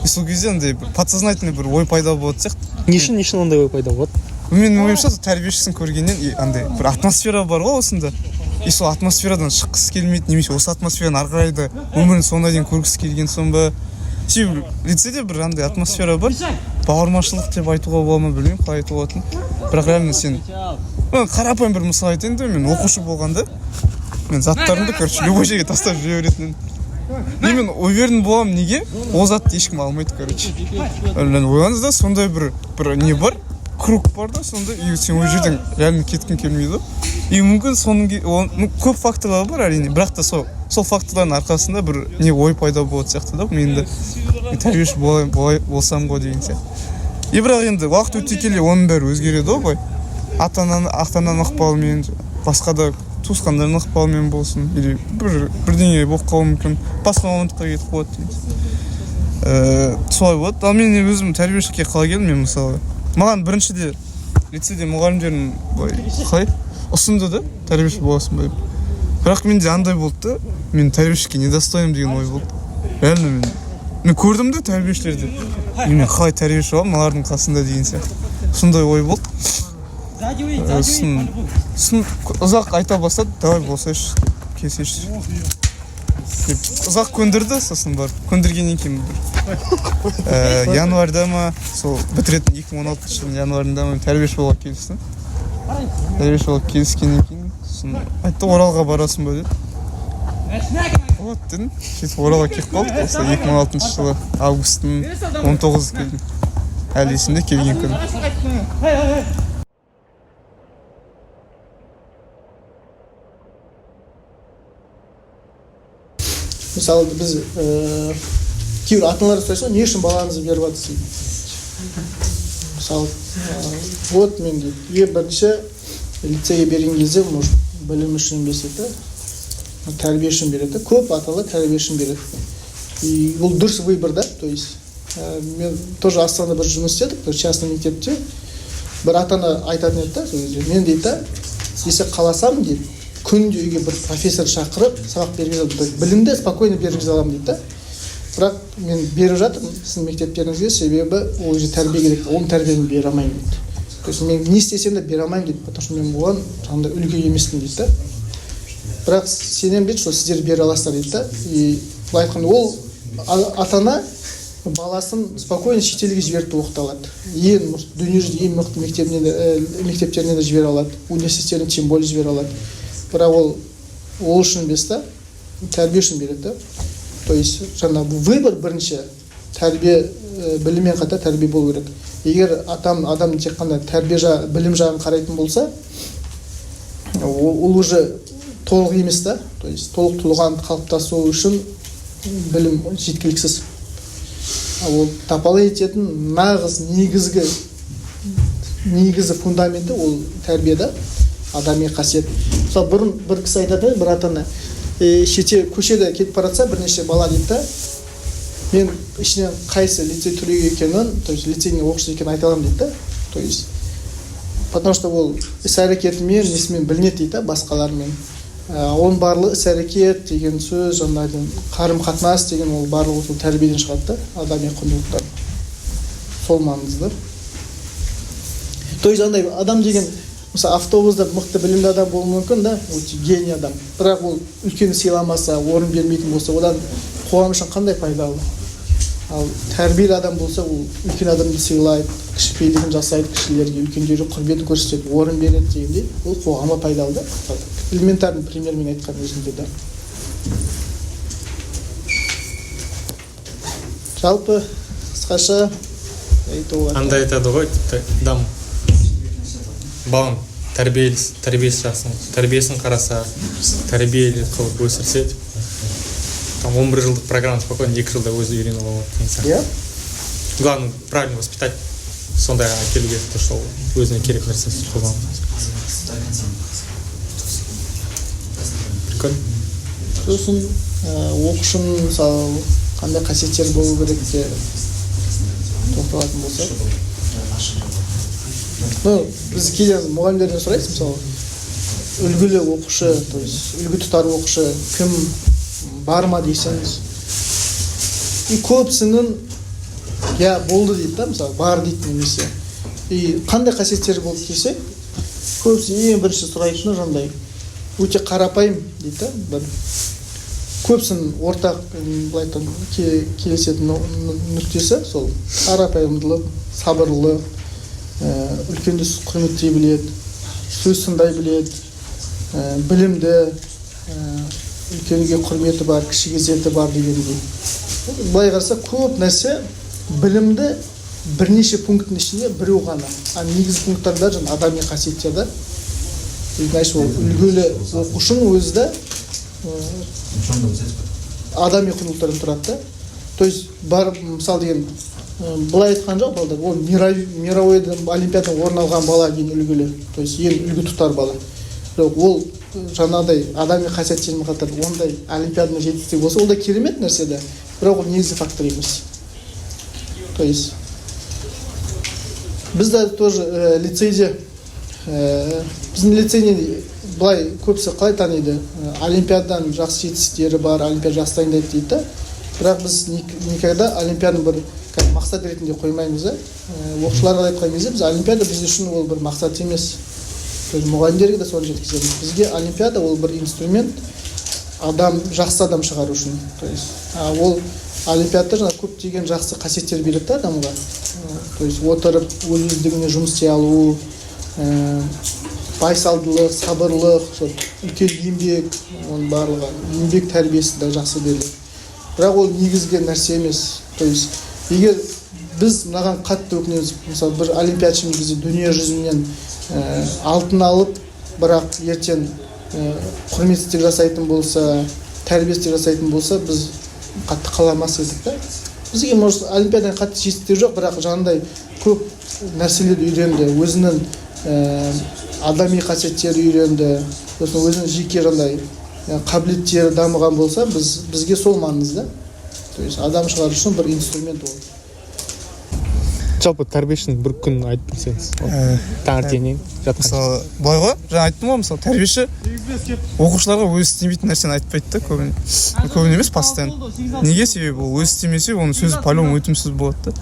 И сол кезде андай бір подсознательный бір ой пайда болады сияқты. Не үшін ондай ой пайда болады? Менің ойымша тәрбиешісін көргеннен андай бір атмосфера бар ғой осында. И сол атмосферадан шыққысы келмейді, немесе осы атмосфераны ары қарай да өмірін соңына дейін көргісі келген соң ба. Себебі лицейде бір андай атмосфера бар. Бауырмашылық деп айтуға бола ма білмеймін, қалай айтуға болатынын. Бірақ реально сен қарапайым бір мысал айтайын да, мен оқушы болғанда мен заттарымды, короче, любой жерге тастап жүре беретінмін. И мен уверен боламын, неге? Ол затты ешкім алмайды, короче. Ойлаңыз да, сондай бір не бар, круг бар да, сонда и сен ол жерден реально кеткің келмейді. И мүмкін соның көп факторлар бар әрине, бірақ та сол факторлардың арқасында бір не ой пайда болады сияқты да, мен де тәрбиеші болсам ғой деген сияқты. И бірақ енді уақыт өте келе оның бәрі өзгереді ғой, ата-ананың ықпалымен, басқа да туысқандардың ықпалымен болсын, или бірдеңе болып қалуы мүмкін, басқа мамандыққа кетіп қалады деген. Солай болады. Ал мен өзім тәрбиешілікке қалай келдім, мен мысалы, маған біріншіде лицейде мұғалімдерім қалай ұсынды да, тәрбиеші боласың ба деп. Бірақ менде андай болды да, мен тәрбиешілікке недостойным деген ой болды. Реально мен көрдім да тәрбиешілерді. Мен қалай тәрбиеші боламын, мыналардың қасында деген сияқты. Сондай ой болды. Сосын ұзақ айта бастады, давай болсайшы, келсейші. Ұзақ көндірді, сосын бар. Көндіргеннен кейін бір январьда ма, сол бітіретін 2016 жылдың январьында ма тәрбиеші болуға келістім. Тәрбиеші болуға келіскеннен кейін сосын айтты, Оралға барасың ба деді. Вот дедім, сөйтіп Оралға келіп қалдық. Осы 2016 жылы августтың 19-ы келдім. Әлі есімде келген күні. Мысалы біз кейбір ата-аналар сұрайды, не үшін балаңызды беріп жатырсыз дейді. Мысалы, вот мен дейді, бірінші лицейге берген кезде, может, білім үшін береді, тәрбие үшін береді. Көп ата-аналар тәрбие үшін береді. И бұл дұрыс выбор, да, то есть мен тоже Астанада бір жұмыс істедік, бір частный мектепте. Бір ата-ана айтатын еді да, мен дейді, если қаласам дейді, күнде үйге бір профессор шақырып, сабақ бергізе аламын. Білімді спокойно бергізе аламын дейді да. Бірақ мен беріп жатырмын сіздің мектептеріңізге, себебі ол же тәрбие керек, оның тәрбиені бере алмаймын дейді. То есть мен не істесем де бере алмаймын дейді, потому что мен оған жаңағыдай үлгі емеспін дейді да. Бірақ сенемін дейді, что сіздер бере аласыздар дейді да. И былай айтқанда ол ата-ана баласын спокойно шетелге жіберіп оқыта алады. Дүниежүзі ең мықты мектептеріне де жібере алады, университеттеріне тем более жібере алады. Бірақ ол үшін емес та, тәрбие үшін береді да. То есть жаңа выбор бірінші тәрбие, біліммен қатар тәрбие болу керек. Егер адам тек қана білім жағын қарайтын болса, ол уже толық емес та. То есть толық тұлған қалыптасу үшін білім жеткіліксіз. Ол тапалы ететін нағыз негізі фундаменті ол тәрбие да, адами қасиет. Мысалы бұрын бір кісі айтады, бір ата-ана көшеде кетіп баратса, бірнеше бала дейді да, мен ішінен қайсы лицей түлегі екенін, то есть лицейдің оқушы екенін айта аламын дейді да. То есть потому что ол іс-әрекетімен, несімен білінеді дейді да, басқалармен. Оның барлығы іс-әрекет деген сөз, қарым-қатынас деген ол барлығы сол тәрбиеден шығады да, адами құндылықтар. Сол маңызды. То есть андай адам деген, мысалы автобуста мықты білімді адам болуы мүмкін да, өте гений адам. Бірақ ол үлкені сыйламаса, орын бермейтін болса, одан қоғам үшін қандай пайдалы? Ал тәрбиелі адам болса, ол үлкен адамды сыйлайды, кішіпейілдігін жасайды, кішілерге үлкендерге құрметін көрсетеді, орын береді дегендей, ол қоғамға пайдалы да. Элементарный примермен айтқан өзінде да. Жалпы қысқаша айтуға. Андай айтады ғой, дам балам тәрбиесі жақсын, тәрбиесін қараса, тәрбиелі қылып өсірсе, там 11 жылдық программа спокойно 2 жылда өзі үйреніп алады. Главное правильно воспитать сондай әкелуге, то что өзіне керек нәрсесі қылған. Прикольно. Сосын оқушының мысалы қандай қасиеттер болу керек те тоқталатын болсақ. Біз кейде мұғалімдерден сұрайсыз, мысалы үлгілі оқушы, то есть үлгі тұтар оқушы кім бар ма десеңіз, и көпсінің я болды дейді да, мысалы бар дейді немесе. И қандай қасиеттер болды десе, көбісі ең бірінші сұрайтыны жандай өте қарапайым дейді да, бір көпсінің ортақ былай айтқан келісетін нүктесі сол қарапайымдылық, сабырлық, үлкенді құрметтей біледі, сөз тыңдай біледі, білімді, үлкенге құрметі бар, кішіге ізеті бар дегендей. Былай қараса көп нәрсе білімді бірнеше пункттің ішінде біреу ғана. Негізгі пункттарда жаңа адами қасиеттерді. Значит, ол үлгілі оқушының өзі де адами құндылықтардан тұрады. То есть бар мысал деген былай айтқан жоқ балдар, ол мировой олимпиададан орын алған бала ең үлгілі, то есть ең үлгі тұтар бала. Ол жаңағыдай адами қасиеттермен қатар ондай олимпиаданы жетістік болса, ол да керемет нәрсе де, бірақ ол негізгі фактор емес. То есть біз де тоже лицейде, біздің лицейде былай көбісі қалай таниды, олимпиададан жақсы жетістіктері бар, олимпиада жақсы дайындайды дейді да, бірақ біз никогда олимпиаданы бір мақсат ретінде қоймаймыз да. Оқушыларға айтқан кезде біз олимпиада біз үшін ол бір мақсат емес. Мұғалімдерге де соны жеткіземіз. Бізге олимпиада ол бір инструмент, жақсы адам шығару үшін. То есть ол олимпиада жаңа көптеген жақсы қасиеттер береді да адамға. То есть отырып өз-өздігіне жұмыс істей алу, байсалдылық, сабырлық, үлкен еңбек, оның барлығы еңбек тәрбиесі де жақсы береді. Бірақ ол негізгі нәрсе емес. То есть егер біз мынаған қатты өкінеміз, мысалы бір олимпиадшымыз бізде дүние жүзінен алтын алып, бірақ ертең құрметсіздік жасайтын болса, тәрбиесіздік жасайтын болса, біз қатты қаламас едік та. Бізге может олимпиададан қатты жетістіктер жоқ, бірақ жаңағыдай көп нәрселерді үйренді, өзінің адами қасиеттері үйренді, өзінің жеке жаңағыдай қабілеттері дамыған болса, бізге сол маңызды. То есть адам шығару үшін бір инструмент ол. Жалпы тәрбиешінің бір күн айтып берсеңіз, таңертеңнен жатқан. Мысалы, былай ғой, жаңа айттым ғой, мысалы, тәрбиеші оқушыларға өзі істемейтін нәрсені айтпайды да, көбіне емес, постоянно. Неге? Себебі ол өзі істемесе, оның сөзі по-любому өтімсіз болады да.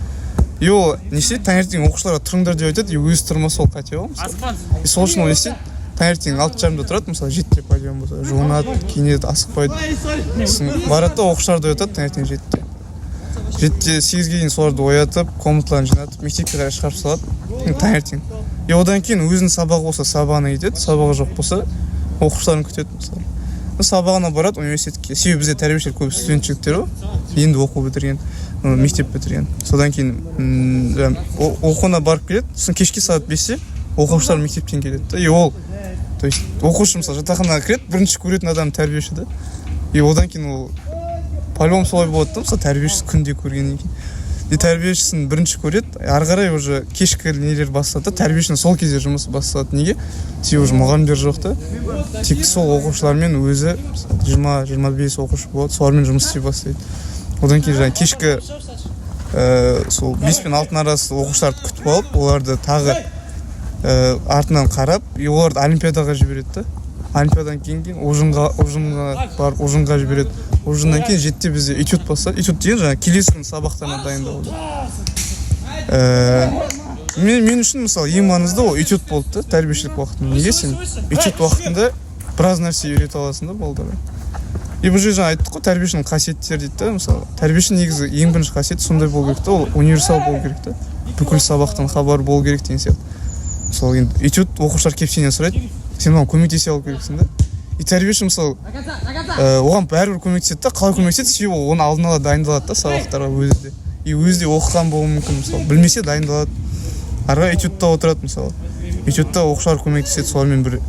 И ол не істейді, таңертең оқушыларға тұрыңдар деп айтады, и өзі тұрмаса ол қате ғой, мысалы. И сол үшін ол не істейді, таңертең 6:30-да тұрады, мысалы 7-де подъем болса, жуынады, киінеді, асықпайды. Барады да оқушыларды оятады таңертең 7-де. 7-де 8-ге дейін соларды оятып, комнаталарын жинатып, мектепке қарай шығарып салады таңертең. И одан кейін өзінің сабағы болса сабағына кетеді, сабағы жоқ болса оқушыларын күтеді мысалы. Сабағына барады университетке. Себебі бізде тәрбиешілер көп студент жігіттер ғой, енді оқу бітірген, мектеп бітірген. Содан кейін оқуына барып келеді, сосын кешке сағат 5-те оқушылар мектептен келеді. И ол, то есть оқушы мысалы жатақханаға кіреді, бірінші көретін адам тәрбиеші да. И одан кейін ол по-любому солай болады да, мысалы тәрбиешісі күнде көргеннен кейін. И тәрбиешісін бірінші көреді, ары қарай уже кешкі нелер бастады, тәрбиешінің сол кезде жұмысы басталады. Неге? Себебі уже мұғалімдер жоқ та. Тек сол оқушылармен өзі 20-25 оқушы болады, солармен жұмыс істей бастайды. Одан кейін жаңа кешкі сол 5 пен 6 арасы оқушыларды күтіп алып, оларды тағы артынан қарап, оларды олимпиадаға жібереді да. Олимпиададан кейін ужинға барып ужинға жібереді. Ужиннан кейін 7-те бізде этюд басталады. Этюд деген жаңа келесі күн сабақтарына дайындау. Мен үшін мысалы ең маңызды ол этюд болды да, тәрбиешілік уақытында. Неге сен этюд уақытында біраз нәрсе үйрете аласың да балдарға. И бұл жерде жаңа айттық қой, тәрбиешінің қасиеттері дейді да, мысалы тәрбиешінің негізі ең бірінші қасиеті сондай болу керек та, ол универсал болу керек та. Бүкіл сабақтан хабар болу керек деген сияқты. Мысалы енді этюд оқушылар келіп сенен сұрайды, сен оған көмектесе алу керексің да. И тәрбиеші мысалы оған бәрібір көмектеседі да, қалай көмектеседі, себебі оны алдын ала дайындалады да сабақтарға өзі де. И өзі де оқыған болуы мүмкін, мысалы білмесе дайындалады. Арға этюдта отырады мысалы. Этюдта оқушылар көмектеседі, солармен бір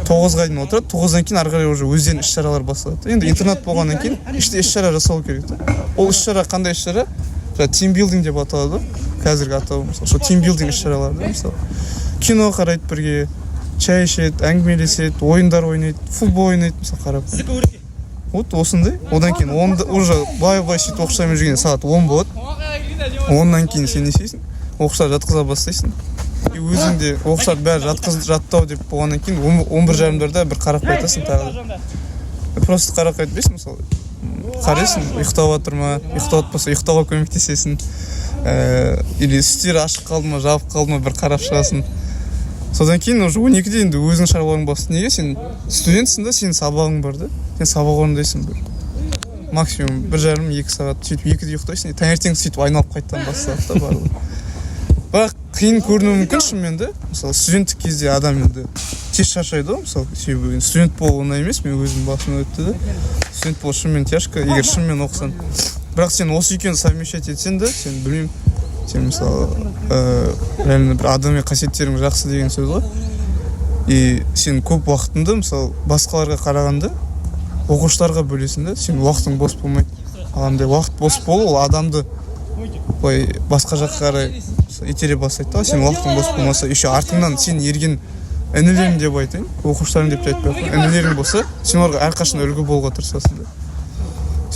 9-ға дейін отырады, 9-дан кейін ары қарай уже өздерінің іс-шаралар басталады. Енді интернат болғаннан кейін іс-шара жасау керек та. Ол іс-шара қандай іс-шара? тимбилдинг деп аталады қазіргі атауы. Мысалы сол тимбилдинг іс-шаралары да, мысалы кино қарайды бірге, чай ішеді, әңгімелеседі, ойындар ойнайды, футбол ойнайды, мысалы қарап. Вот осындай. Одан кейін уже бай сөйтіп оқушылармен жүргенде сағат 10 болады. 10-нан кейін сен не істейсің? Оқушылар жатқыза бастайсың. И өзің де оқушылар бәрі жаттау деп болғаннан кейін 11:30-да бір қарап қайтасың тағы да. Просто қарап қайтпайсың, мысалы қарайсың, ұйықтап жатыр ма, ұйықтаватпаса ұйықтауға көмектесесің. Или үстері ашық қалды ма, жабық қалды ма, бір қарап шығасың. Содан кейін уже 12-де енді өзің шаруаң басты. Неге сен студентсің да, сенің сабағың бар да. Сен сабақ орындайсың бір максимум 1,5-2 сағат, сөйтіп 2-де ұйықтайсың. Таңертең сөйтіп айналып қайттан басталады да барлығы. Бірақ қиын көрінуі мүмкін шынымен де. Мысалы студенттік кезде адам енді тез шаршайды ғой, мысалы себебі студент болу оңай емес, мен өзім басымнан өтті да. Студент болу шынымен тяжко, егер шынымен оқысаң. Бірақ сен осы екеуін совмещать етсең де, сен білмеймін, сен мысалы реально бір адами қасиеттерің жақсы деген сөз ғой. И сен көп уақытыңды мысалы басқаларға қарағанда оқушыларға бөлесің да, сен уақытың бос болмайды. Андай уақыт бос болу ол адамды былай басқа жаққа қарай итере бастайды да. Сен уақытың бос болмаса, еще артыңнан сен ерген інілерің деп айтайын, оқушыларың деп айтпай ақ қой. Інілерің болса, сен оларға әрқашан үлгі болуға тырысасың да.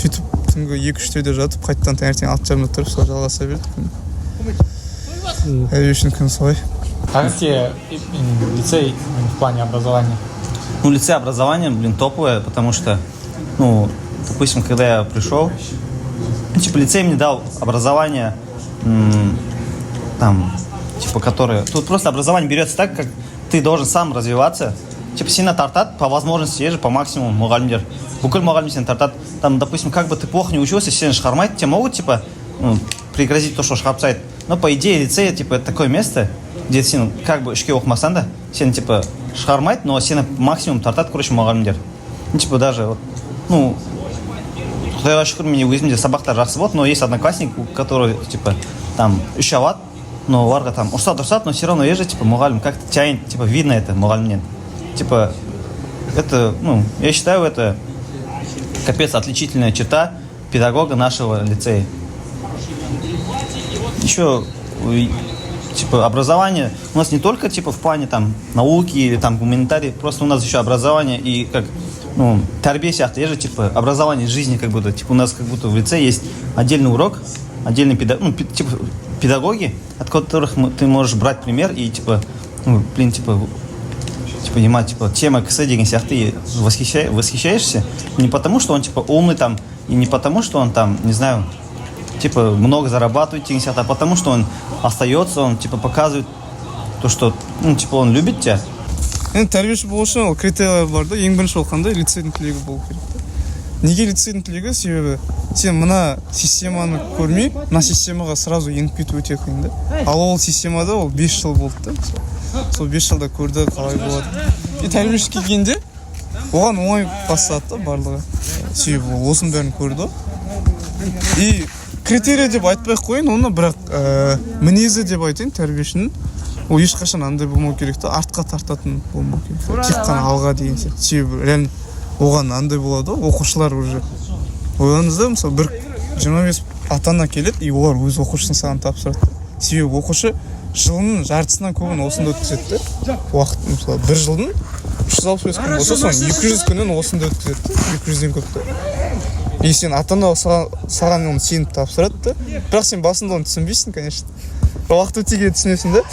Сөйтіп түнгі 2-3-те жатып, қайттан таңертең 6:30-да тұрып, сол жалғаса берді. Әдебиетшінің күні солай. А как тебе лицей в плане образования? Ну, лицей образования, топовое, потому что, допустим, когда я пришел, типа, лицей мне дал образование, которое... Тут просто образование берется так, как ты должен сам развиваться. Типа, сильно тартат, по возможности, по максимуму, мугалимдер. Буквально мугалим сильно тартат. Там, допустим, как бы ты плохо не учился, сильно шхармать, тебе могут, пригрозить то, что шхарпсайт. Но, по идее, лицей, это такое место, где сен, как бы, шке оқымасаң да, сен, шхармайт, но сені максимум тартат, мұғалімдер. Даже, Құдайға шүкір, менде өзімде сабақтар жақсы болды, но есть одноклассник, который, там, 3 алады, но оларға там ұрсат, но все равно есть же, мұғалім, как-то тянет, видно это мұғалімнен. Это, я считаю, это капец отличительная черта педагога нашего лицея. Еще, образование у нас не только, в плане, там, науки или, там, гуманитарии, просто у нас еще образование и, как, тәрбие сияқты, есть же, образование жизни, как будто, у нас как будто в лицее есть отдельный урок, отдельные педагоги, от которых ты можешь брать пример и, понимать, тема КС деген сияқты восхищаешься, не потому, что он, умный, там, и не потому, что он, там, не знаю, много зарабатывает, а потому, что он остается, он, показывает то, что, он любит тебя. Енді тәрбиеші болу үшін ол критериялар бар да. Ең бірінші ол қандай? Лицейдің түлегі болу керек та. Неге лицейдің түлегі? Себебі сен мына системаны көрмей, мына системаға сразу еніп кету өте қиын да. Ал ол системада ол 5 жыл болды да. Сол 5 жылда көрді қалай болады. И тәрбиеші келгенде оған оңай бастады да барлығы. Себебі ол осының бәрін көрді. И критерия деп айтпай қойын, оны бірақ мінезі деп айтайын тәрбиешінің. Ол ешқашан андай болмау керек та, артқа тартатын болмау керек. Тек қана алға деген сияқты. Себебі реально оған андай болады, оқушылар уже. Ойлаңызда, мысалы, бір 25 ата-ана келеді, и олар өз оқушысын саған тапсырады. Себебі оқушы жылының жартысынан көбін осында өткізеді да. Уақыт, мысалы, бір жылдың 365 күн болса, соның 200 күнін осында өткізеді да. 200-ден көп та. И сен ата-ана саған оны сеніп тапсырады да. Бірақ сен басында оны түсінбейсің, конечно. Уақыт өте келе түсінесің да.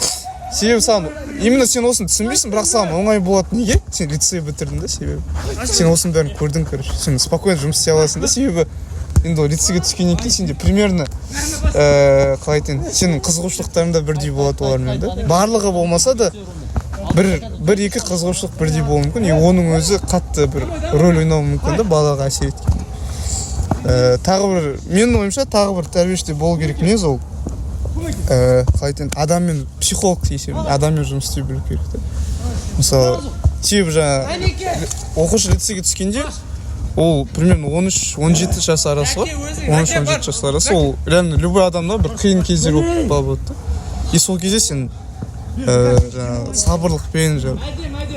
Себебі саған, именно сен осыны түсінбейсің, бірақ саған оңай болады. Неге? Сен лицей бітірдің да, себебі. Сен осының бәрін көрдің, короче. Сен спокойно жұмыс істей аласың да, себебі енді лицейге түскеннен кейін сенде примерно қалай айтайын, сенің қызығушылықтарың да бірдей болады олармен да. Барлығы болмаса да бір-екі қызығушылық бірдей болуы мүмкін, и оның өзі қатты бір рөл ойнауы мүмкін да балаға әсер еткен. Тағы бір, менің ойымша тағы бір тәрбиешіде болу керек мінез ол. Қалай айтайын, адаммен психолог дейсем, адаммен жұмыс істей білу керек та. Мысалы, себебі жаңа оқушы лицейге түскенде ол примерно 13-17 жас арасы ғой. 13-17 жас арасы ол реально любой адамда бір қиын кездер болады да. И сол кезде сен жаңа сабырлықпен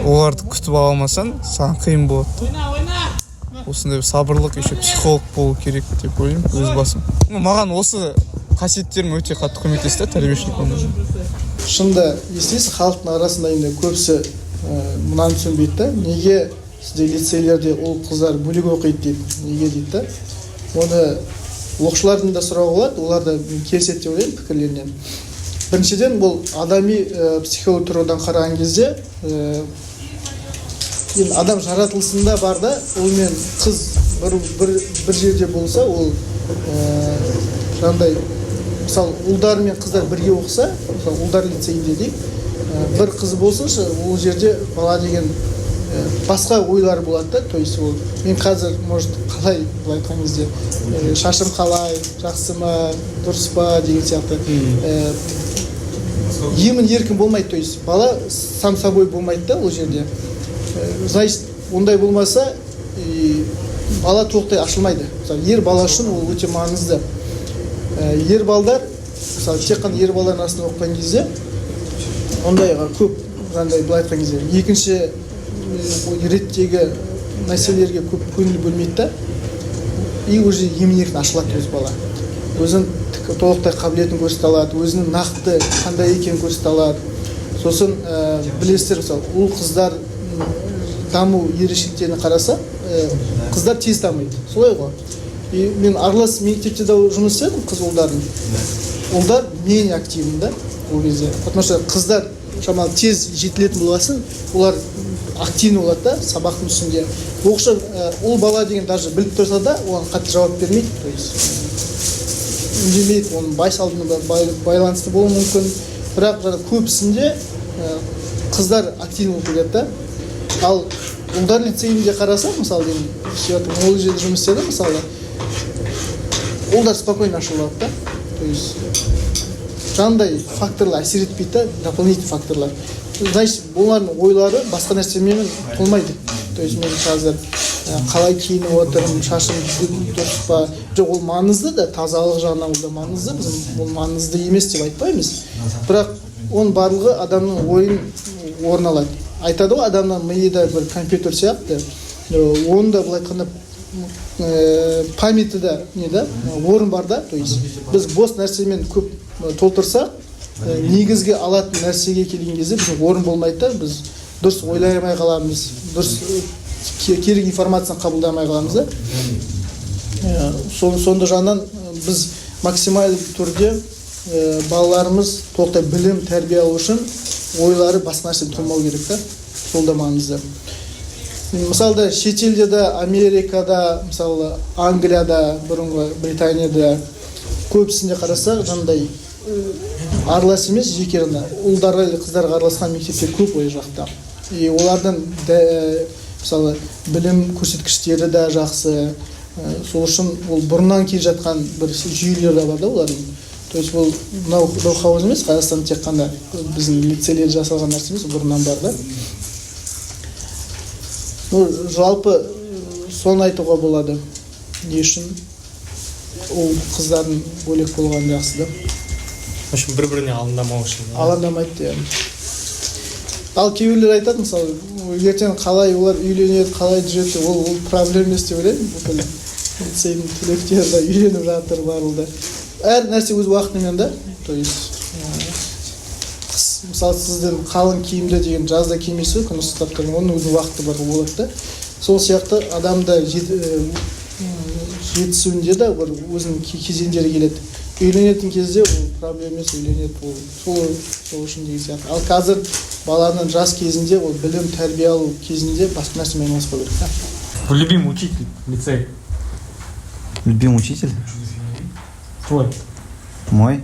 оларды күтіп ала алмасаң, саған қиын болады да. Осындай сабырлық, еще психолог болу керек деп ойлаймын өз басым. Маған осы қасиеттеріме өте қатты көмектесті тәрбиешілік өмірі. Шынында естейсіз, халықтың арасында енді көбісі мынаны түсінбейді да, неге сізде лицейлерде ұл қыздар бөлек оқиды дейді, неге дейді да. Оны оқушылардың да сұрауы болады, олар да келіседі деп ойлаймын пікірлерінен. Біріншіден, бұл адами психология тұрғыдан қараған кезде енді адам жаратылысында бар да, ол мен қыз бір жерде болса, ол жаңағыдай, мысалы, ұлдар мен қыздар бірге оқыса, мысалы, ұлдар лицейінде дейік, бір қыз болсыншы, ол жерде бала деген басқа ойлар болады да, то есть ол мен қазір, может, қалай былай айтқан кезде шашым қалай, жақсы ма, дұрыс па деген сияқты емін еркін болмайды, то есть бала сам собой болмайды да ол жерде. Значит, ондай болмаса бала толықтай ашылмайды. Мысалы, ер бала үшін ол өте маңызды. Ер балдар, мысалы, тек қана ер балалардың арасында оқыған кезде ондайға көп, жаңағыдай былай айтқан кезде екінші реттегі мәселелерге көп көңіл бөлмейді да, и уже емін-еркін ашылады өз бала. Өзінің толықтай қабілетін көрсете алады, өзінің нақты қандай екенін көрсете алады. Сосын білесіздер, мысалы, ұл қыздар даму ерекшеліктеріне қараса, қыздар тез дамиды. Солай ғой. И мен аралас мектепте де жұмыс істедім қыз ұлдардың. Ұлдар менее активны да ол кезде. Потому что қыздар шамалы тез жетілетін болғасын, олар активны болады да сабақтың үстінде. Оқушы ұл бала деген даже біліп тұрса да, оған қатты жауап бермейді. То есть үндемейді, оның байсалдығына байланысты болуы мүмкін. Бірақ көбісінде қыздар активны болып келеді да. Ал ұлдар лицейінде қараса, мысалы, ол жерде жұмыс істеді, мысалы, ұлдар спокойно ашылады да. То есть жаңағыдай факторлар әсер етпейді да, дополнительный факторлар. Значит, олардың ойлары басқа нәрсемен толмайды. То есть мен қазір қалай киініп отырмын, шашым дұрыс па, жоқ, ол маңызды да, тазалық жағынан ол да маңызды, біз ол маңызды емес деп айтпаймыз. Бірақ оның барлығы адамның ойын орын алады. Айтады ғой, адамның миыда бір компьютер сияқты, оның да былай айтқанда памяті да не да, орын бар да. То есть біз бос нәрсемен көп толтырсақ, негізге алатын нәрсеге келген кезде біздің орын болмайды да, біз дұрыс ойлай алмай қаламыз, дұрыс керек информацияны қабылдамай қаламыз да. Сонда жағынан біз максималды түрде балаларымыз толықтай білім, тәрбие алу үшін ойлары басқа нәрседен толмау керек та. Сол да маңызды. Мысалы, шетелде де, Америкада, мысалы, Англияда, бұрынғы Британияда көбісінде қарасақ, жаңағыдай аралас емес, жеке ұлдарға или қыздарға араласқан мектептер көп ой жақта. И олардың мысалы білім көрсеткіштері де жақсы. Сол үшін ол бұрыннан келе жатқан бір жүйелер де бар да олардың. То есть бұл ноу-хау емес, Қазақстан тек қана біздің лицейлер жасалған нәрсе емес, бұрыннан бар да. Жалпы соны айтуға болады. Не үшін ол қыздардың бөлек болған жақсы да. В общем, бір-біріне алаңдамау үшін. Алаңдамайды. Ал кейбіреулер айтады, мысалы, ертең қалай олар үйленеді, қалай жүреді, ол проблема емес деп ойлаймын. Бүкіл лицейдің түлектері де үйленіп жатыр, барлығы. Әр нәрсе өз уақытымен да. То есть мысалы, сізден қалың киімді деген жазда кимейсіз, күн ыстық тұрған, оның өзінің уақыты бар болады да. Сол сияқты адамда жетісуінде де бір өзінің кезеңдері келеді. Үйленетін кезде ол проблема емес, үйленеді, сол үшін деген сияқты. Ал қазір баланың жас кезінде, ол білім, тәрбие алу кезінде басқа нәрсемен айналыспау керек та. Любимый учитель лицей. Любимый учитель? Твой. Мой?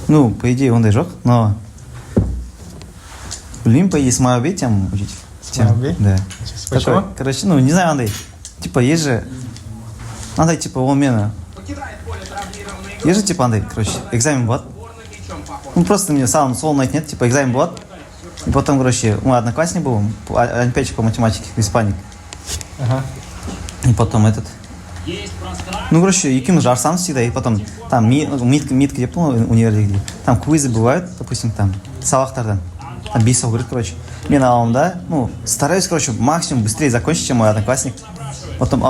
Ну, по идее, ондай жоқ, но блин, по идее, Смаилбей тем учитель. Смаилбей? Да. Почему? Короче, ну, не знаю, ондай. Типа, есть же... Ондай, типа, он мені... Есть же, типа, ондай, короче, экзамен болады. Ну, просто мне сам сол ұнайтын еді, типа, экзамен болады. И потом, короче, мой одноклассник был, олимпиадчик по математике, испаник. Ага. И потом этот... Ну, короче, екеуміз жарысамыз всегда, и потом там митка деп тұр универде, там квизы бывают, допустим, там сабақтардан, там 5 сабақ керек, короче. Мен аламын да, ну, стараюсь, короче, максимум быстрее закончить, чем мой одноклассник. Потом,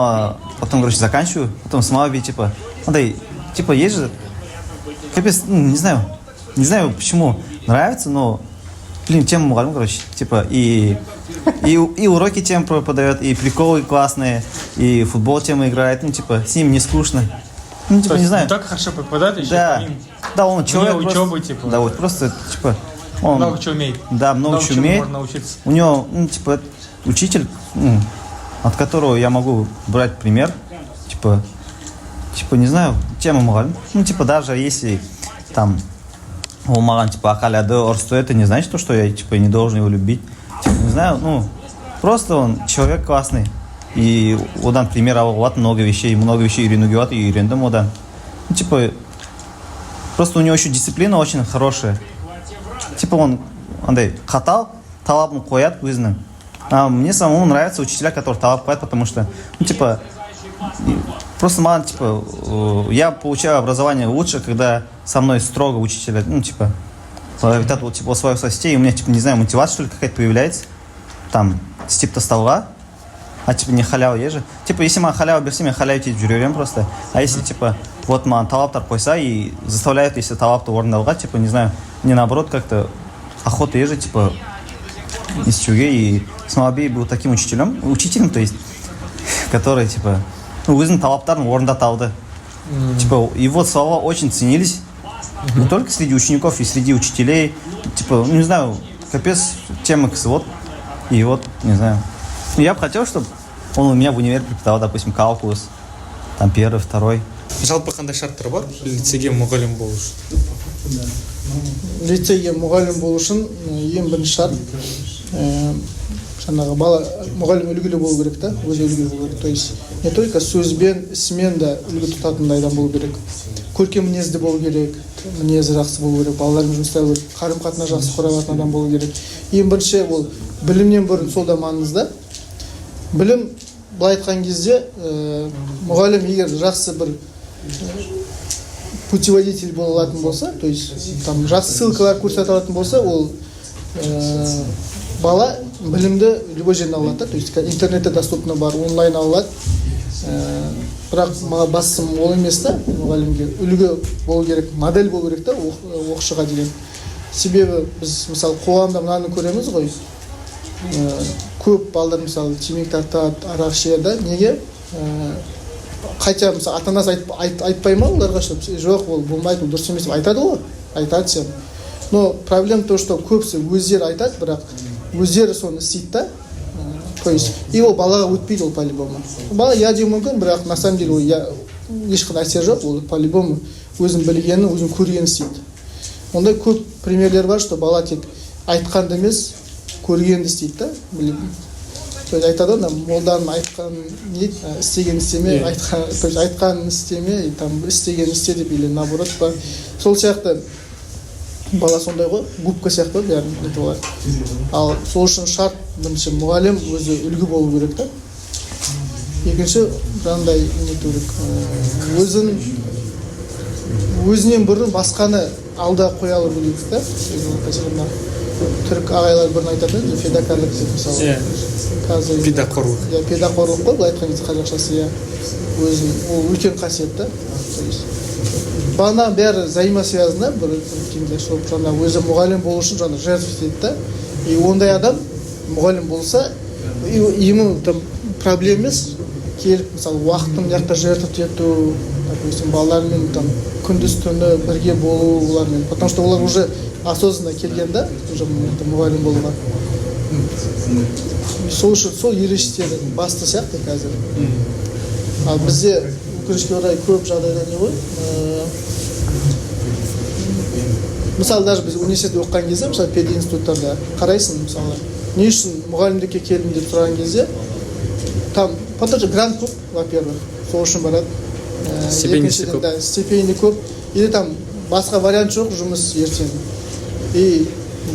короче, заканчиваю, потом Смаилбей, типа, ондай типа, есть же, капец, ну, не знаю почему нравится, но, блин, тема мугалим, короче, типа, и уроки тем преподает, и приколы классные, и футбол тема играет, ну, типа, с ним не скучно. Ну, типа, То не есть знаю. не только хорошо преподает, еще Да, помимо да, он человек вне просто, учебы, типа. да, вот просто, типа, он, много чего умеет. да, много чего чему умеет. можно научиться. У него, ну, типа, учитель, ну, от которого я могу брать пример, типа, не знаю, тема мугалим. Ну, типа, даже если там ол маған, типа, акаляды, ұрысты, это не значит, что я, типа, не должен его любить. Типа, не знаю, ну, просто он человек классный. И одан пример алуға много вещей үйренуге болады, и үйрендім одан. Ну, типа, просто у него еще дисциплина очень хорошая. Типа, он, андай, қатал, талабын қояды өзінің. А мне самому нравятся учителя, которые талап қоят, потому что, ну, типа, просто маған, типа, я получаю образование лучше, когда со мной строго учителя, ну, типа, вот, типа, условия соцсетей, и у меня, типа, не знаю, мотивация, что ли, какая-то появляется, там, с типа стола, а, типа, не халява есть же. Типа, если маған халява берсе, мен халява тиіп жүререм просто. А если, типа, вот маған талаптар қойса и заставляют, если талапты орындауға, типа, не знаю, мне наоборот как-то охота есть же, типа, истеуге. И Смолобей был таким учителем, то есть, который, типа, ну, өзінің талаптарын орындаталды. Типа, его слова очень ценились, не только среди учеников, и среди учителей. Типа, ну, не знаю, капец, тема вот, и вот, не знаю. Я бы хотел, чтобы он у меня в универе преподавал, допустим, калкулус, там, первый, второй. Жалпы қандай шарттар бар лицейге мұғалім болу үшін? Лицейге мұғалім болу үшін ең бірінші шарт жаңағы бала мұғалім үлгілі болу керек та, өзі үлгілі болу керек. То есть не только сөзбен, ісімен де үлгі тұтатындай адам болу керек. Көркем мінезді болу керек, мінезі жақсы болу керек, балалармен жұмыс істеу керек, қарым-қатынас жақсы құра алатын адам болу керек. Ең бірінші ол білімнен бұрын сол да маңызды. Білім, былай айтқан кезде, мұғалім егер жақсы бір путеводитель бола алатын болса, то есть там жақсы ссылкалар көрсете алатын болса, ол бала білімді любой жерден алады, то есть интернетте доступно бар, онлайн алады. Бірақ маған басым ол емес та, мұғалімге үлгі болу керек, модель болу керек та, оқушыға деген. Себебі біз мысалы қоғамда мынаны көреміз ғой, көп балдар мысалы темекі тартады, арақ ішеді. Неге? Хотя мысалы ата-анасы айтпай ма оларға, жоқ, ол болмайды, ол дұрыс емес деп айтады ғой, айтады сен. Но проблема то, что көбісі өздері айтады, бірақ өздері соны істейді да. То есть и ол балаға өтпейді, ол по-любому. Бала я деуі мүмкін, бірақ на самом деле ол ешқандай әсер жоқ, ол по-любому өзін білгенін, өзін көргенін істейді. Ондай көп примерлер бар, что бала тек айтқанды емес, көргенді істейді да. То есть айтады да, молданың айтқан не, істеген істеме, айтқанын істеме, там істеген істе деп, или наоборот па. Сол сияқты бала сондай ғой, губка сияқты бәрін нетіп алады. Ал сол үшін шарт бірінші мұғалім өзі үлгі болу керек та. Екінші жаңағыдай нету керек. Өзінен бұрын басқаны алда қоя алу керек та. Мәселен түрік ағайлар бұрын айтады, федакарлық деп мысалы. Педақорлық. Педақорлық қой, бұл айтқан кезде қазақшасы, өзін ол үлкен қасиет та. Бана бәрі взаимосвязано, бір кімде шоп жаңа өзі мұғалім болу үшін жаңа жертва етеді да. И ондай адам мұғалім болса, ему там проблема емес, келіп мысалы уақытын жақта жертва ету, допустим, балалармен там күндіз түні бірге болу олармен, потому что олар уже осознанно келген да, уже мұғалім болуға. Сол үшін сол ерекшеліктері басты сияқты қазір. Ал бізде өкінішке орай көп жағдайда не ғой? Мысалы даже біз университетте оқыған кезде, мысалы пединституттарда қарайсың, мысалы, не үшін мұғалімдікке келдім деп сұраған кезде, там потому что грант көп, во-первых, сол үшін барады. Стипендия көп, или там басқа вариант жоқ, жұмыс ертең. И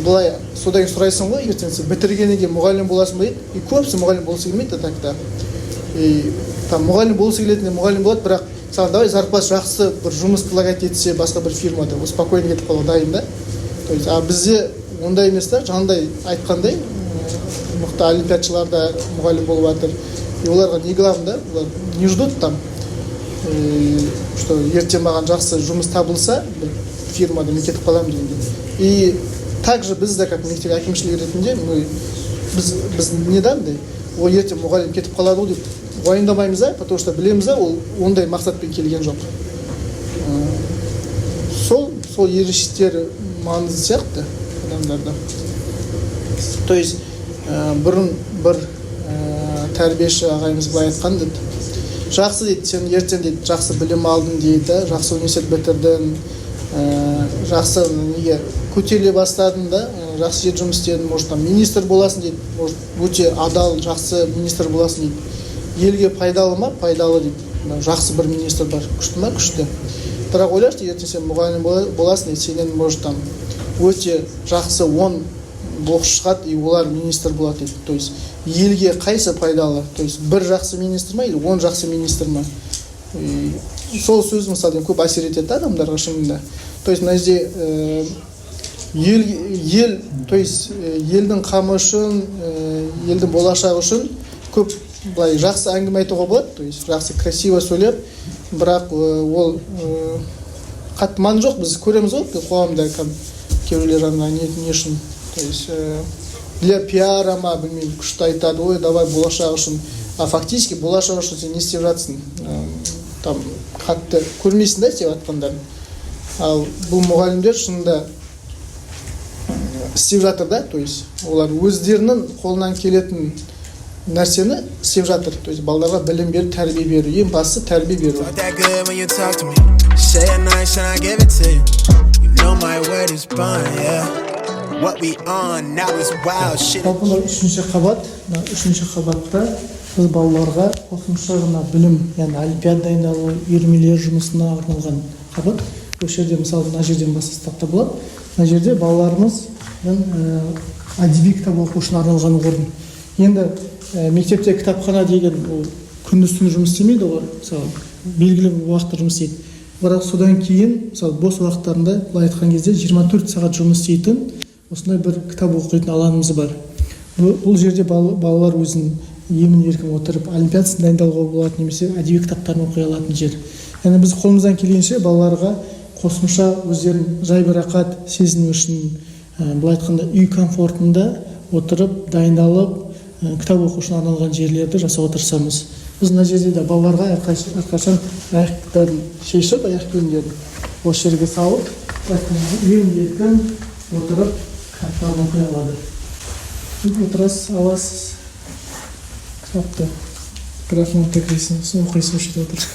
былай содан сұрайсың ғой, ертең сен бітіргеннен кейін мұғалім боласың ба дейді. И көбісі мұғалім болғысы келмейді так-та. И там мұғалім болғысы келетіндер мұғалім болады, бірақ мысалы давай зарплата жақсы бір жұмыс предлагать етсе басқа бір фирмада, ол спокойно кетіп қалуға дайын да. То есть а бізде ондай емес та, жаңағыдай айтқандай, мықты олимпиадшылар да мұғалім болып жатыр. И оларға не главное да, олар не ждут там что ертең маған жақсы жұмыс табылса бір фирмада мен кетіп қаламын дегенде. И также біз де как мектеп әкімшілігі ретінде біз недандай ол ертең мұғалім кетіп қалады ғой деп уайымдамаймыз да, потому что білеміз да ол ондай мақсатпен келген жоқ. Сол ерекшеліктері маңызды сияқты адамдарда. То есть бұрын бір тәрбиеші ағайымыз былай айтқан дейді, жақсы дейді, сен ертең дейді жақсы білім алдың дейді, жақсы университет бітірдің, жақсы неге көтеріле бастадың да, жақсы жер жұмыс істедің, может министр боласың дейді, может өте адал жақсы министр боласың дейді. Елге пайдалы ма? Пайдалы дейді. Жақсы бір министр бар, күшті ма? Күшті. Бірақ ойлашы, ертең сен мұғалім боласың дейді, сенен может өте жақсы 10 оқушы шығады, и олар министр болады дейді. То есть елге қайсы пайдалы? То есть бір жақсы министр ма или 10 жақсы министр ма? Сол сөз мысалы көп әсер етеді адамдарға шынында. То есть мына жерде ел, то есть елдің қамы үшін, елдің болашағы үшін көп былай жақсы әңгіме айтуға болады, то есть жақсы красиво сөйлеп, бірақ ол қатты маңызы жоқ. Біз көреміз ғой қоғамда кейбіреулер не үшін, то есть для пиара ма, білмеймін, күшті айтады, ой, давай болашақ үшін. А фактически болашақ үшін сен не істеп жатсың? Там қатты көрмейсің да істеп жатқандарын. Ал бұл мұғалімдер шынында істеп жатыр да, то есть олар өздерінің қолынан келетін нәрсені істеп жатыр. То есть балаларға білім беру, тәрбие беру, ең бастысы тәрбие беру. Үшінші қабат, үшінші қабатта біз балаларға қосымша ғана білім, яғни олимпиада дайындалу, үйірмелер жұмысына арналған қабат. Осы жерде мысалы мына жерден бастап та болады. Мына жерде балаларымыз әдеби кітап оқушына арналған орын. Енді мектепте кітапхана деген күндіз-түні жұмыс істемейді ғой, мысалы белгілі уақытта жұмыс істейді. Бірақ содан кейін мысалы бос уақыттарында былай айтқан кезде 24 сағат жұмыс істейтін осындай бір кітап оқитын алаңымыз бар. Бұл жерде балалар өзін емін-еркін отырып олимпиадасын дайындалуға болады, немесе әдеби кітаптарын оқи алатын жер. Яғни біз қолымыздан келгенше балаларға қосымша өздерін жайбарақат сезіну үшін, былай айтқанда үй комфортында отырып, дайындалып, кітап оқу үшін арналған жерлерді жасауға тырысамыз. Біз мына жерде де балаларға әрқашан аяқтарын шешіп, аяқ киімдерін осы жерге салып, емін-еркін отырып кітаптарын оқи алады. Отырасыз, аласыз кітапты, графмон текресіңіз, оқисыз осы жерде отырсыз.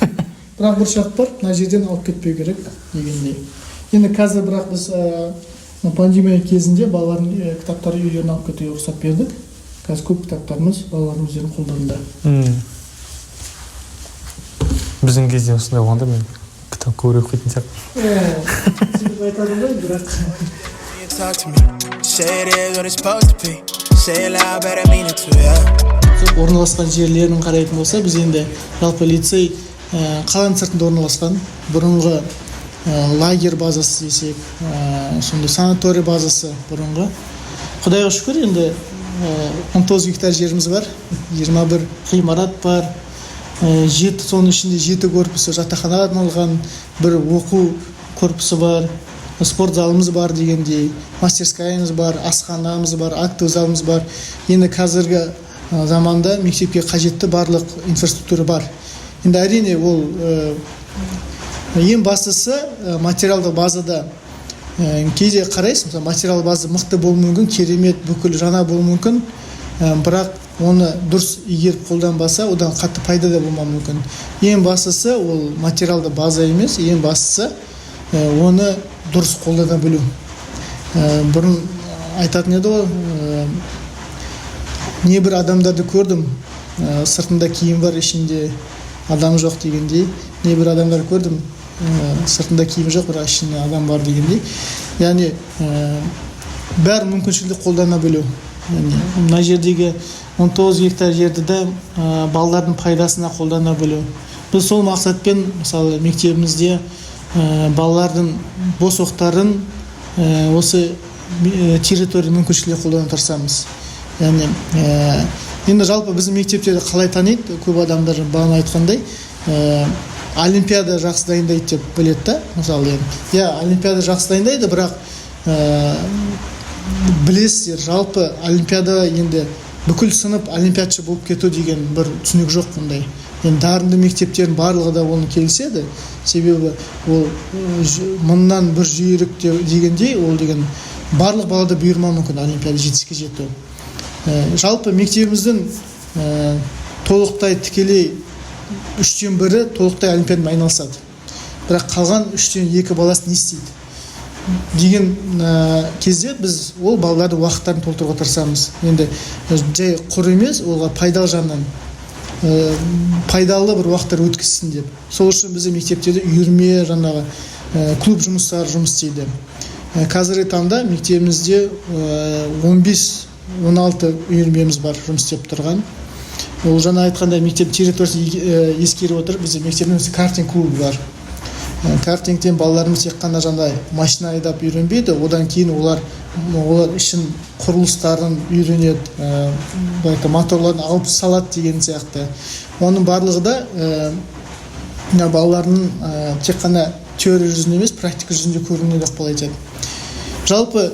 Бірақ бір шарт бар, мына жерден алып кетпеу керек дегендей. Енді қазір бірақ біз пандемия кезінде балалардың кітаптары үйлеріне алып кетуге рұқсат бердік. Қазір көп кітаптарымыз балалардың өздерінің қолдарында. Біздің кезде осындай болғанда мен кітап көбірек оқитын сияқтымын. Сөйтіп айтады ғой, бірақ орналасқан жерлерін қарайтын болса, біз енді жалпы лицей қаланың сыртында орналасқан, бұрынғы лагерь базасы десек, сонда санаторий базасы бұрынғы. Құдайға шүкір, енді 19 гектар жеріміз бар, 21 ғимарат бар, соның ішінде 7 корпусы жатақханаға арналған, бір оқу корпусы бар, спорт залымыз бар дегендей, мастерскаямыз бар, асханамыз бар, актовый залымыз бар. Енді қазіргі заманда мектепке қажетті барлық инфраструктура бар. Енді әрине ол ең бастысы материалдық базада кейде қарайсың, материал база мықты болуы мүмкін, керемет, бүкіл жаңа болуы мүмкін, бірақ оны дұрыс игеріп қолданбаса, одан қатты пайда да болмауы мүмкін. Ең бастысы ол материалды база емес, ең бастысы оны дұрыс қолдана білу. Бұрын айтатын еді ғой, не бір адамдарды көрдім, сыртында киім бар, ішінде адам жоқ дегендей, не бір адамдар көрдім, сыртында киім жоқ, бірақ ішінде адам бар дегендей. Яғни бәр мүмкіншілікті қолдана білу. Мына жердегі 19 гектар жерді де балалардың пайдасына қолдана білу. Біз сол мақсатпен, мысалы, мектебімізде балалардың бос уақыттарын осы территория мүмкіншілікті қолдана тырысамыз. Яғни енді жалпы біздің мектептерді қалай таниды, көп адамдар бағана айтқандай, олимпиада жақсы дайындайды деп біледі да, мысалы енді олимпиада жақсы дайындайды, бірақ білесіздер, жалпы олимпиада енді бүкіл сынып олимпиадшы болып кету деген бір түсінік жоқ мұндай. Енді дарынды мектептердің барлығы да оны келіседі, себебі ол мыңнан бір жүйрік дегендей, ол деген барлық балада бұйырмауы мүмкін олимпиада жетістікке жету. Жалпы мектебіміздің толықтай тікелей 3-тен 1-і толықтай олимпиадамен айналысады. Бірақ қалған 3-тен 2 баласы не істейді деген кезде біз ол балаларды уақыттарын толтыруға тырысамыз. Енді жай құр емес, олға пайдалы жағынан пайдалы бір уақыттар өткізсін деп. Сол үшін бізде мектептерде үйірме, жаңағы клуб жұмыстары жұмыс істейді. Қазіргі таңда мектебімізде 15-16 үйірмеміз бар жұмыс істеп тұрған. Ол жаңа айтқандай мектеп территориясын ескеріп отырып, бізде мектебімізде картинг клубы бар. Картингтен балаларымыз тек қана жаңағыдай машина айдап үйренбейді, одан кейін олар ішін құрылыстарын үйренеді, моторларын алып салады деген сияқты. Оның барлығы да балалардың тек қана теория жүзінде емес, практика жүзінде көрінеді ықпал етеді. Жалпы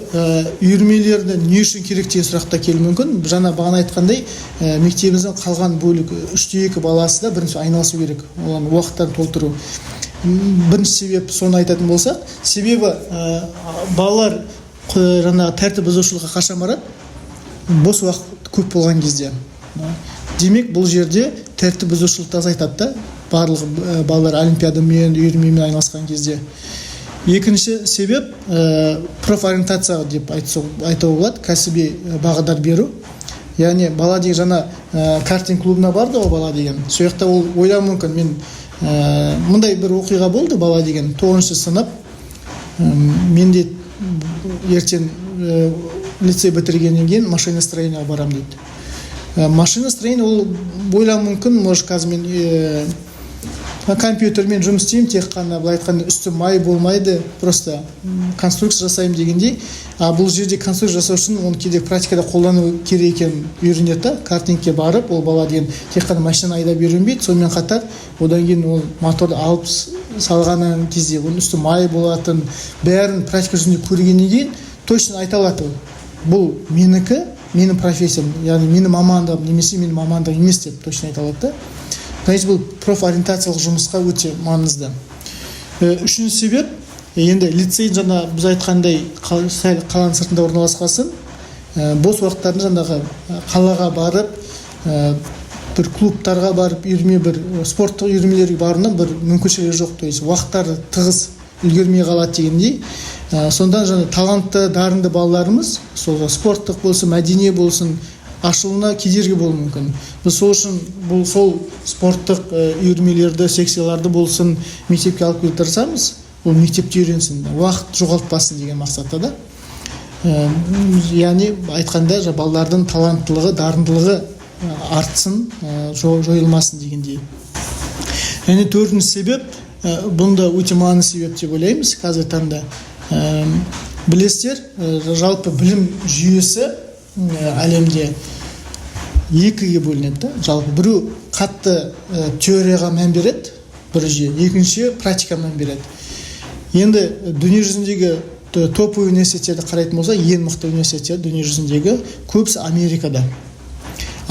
үйірмелерді не үшін керек деген сұрақта келуі мүмкін. Жаңа бағана айтқандай, мектебіміздің қалған бөлігі 3-те 2 баласы да бірінші айналысу керек, олардың уақыттарын толтыру. Бірінші себеп соны айтатын болсақ, себебі балалар жаңағы тәртіп бұзушылыққа қашан барады? Бос уақыт көп болған кезде. Демек, бұл жерде тәртіп бұзушылықты азайтады да, барлық балалар олимпиадамен, үйірмемен айналысқан кезде. Екінші себеп профориентация деп айтуға болады, кәсіби бағдар беру. Яғни бала деген жаңа картинг клубына барды ол бала деген. Сол жақта ол ойлауы мүмкін, мен мұндай бір оқиға болды, бала деген 9-шы сынып, мен де ертең лицей бітіргеннен кейін машиностроениеге барам дейді. Машиностроение ол ойлауы мүмкін, может қазір мен компьютермен жұмыс істеймін, тек қана былай айтқанда үсті май болмайды, просто конструкция жасаймын дегендей. Бұл жерде конструкция жасау үшін оны кейде практикада қолдану керек екенін үйренеді. Картингке барып, ол бала деген тек қана машина айдап үйренбейді, сонымен қатар одан кейін ол моторды алып салғаннан кезде оның үсті май болатын, бәрін практика жүзінде көргеннен кейін точно айта алады. Бұл менікі, менің профессиям, яғни менің мамандығым немесе менің мамандығым емес деп точно айта алады. Значит, бұл профориентациялық жұмысқа өте маңызды. Үшінші себеп, енді лицей жаңа біз айтқандай қаланың сыртында орналасқасын, бос уақыттарын жаңағы қалаға барып, бір клубтарға барып, үйірме бір спорттық үйірмелерге баруына бір мүмкіншілігі жоқ, то есть уақыттары тығыз үлгермей қалады дегендей. Сонда жаңа талантты, дарынды балаларымыз, сол спорттық болсын, мәдени болсын, ашылуына кедергі болуы мүмкін. Біз сол үшін бұл сол спорттық үйірмелерді, секцияларды болсын мектепке алып келіп тырысамыз, ол мектепте үйренсін, уақыт жоғалтпасын деген мақсатта да. Яғни айтқанда балалардың таланттылығы, дарындылығы артсын, жойылмасын дегендей. Және төртінші себеп, бұнда өте маңызды себеп деп ойлаймыз қазір таңда. Білесіздер, жалпы білім жүйесі әлемде екіге бөлінеді. Жалпы біреу қатты теорияға мән береді, бір жүйе, екінші практика мән береді. Енді дүние жүзіндегі топовый университеттерді қарайтын болса, ең мықты университеттер дүние жүзіндегі көбісі Америкада.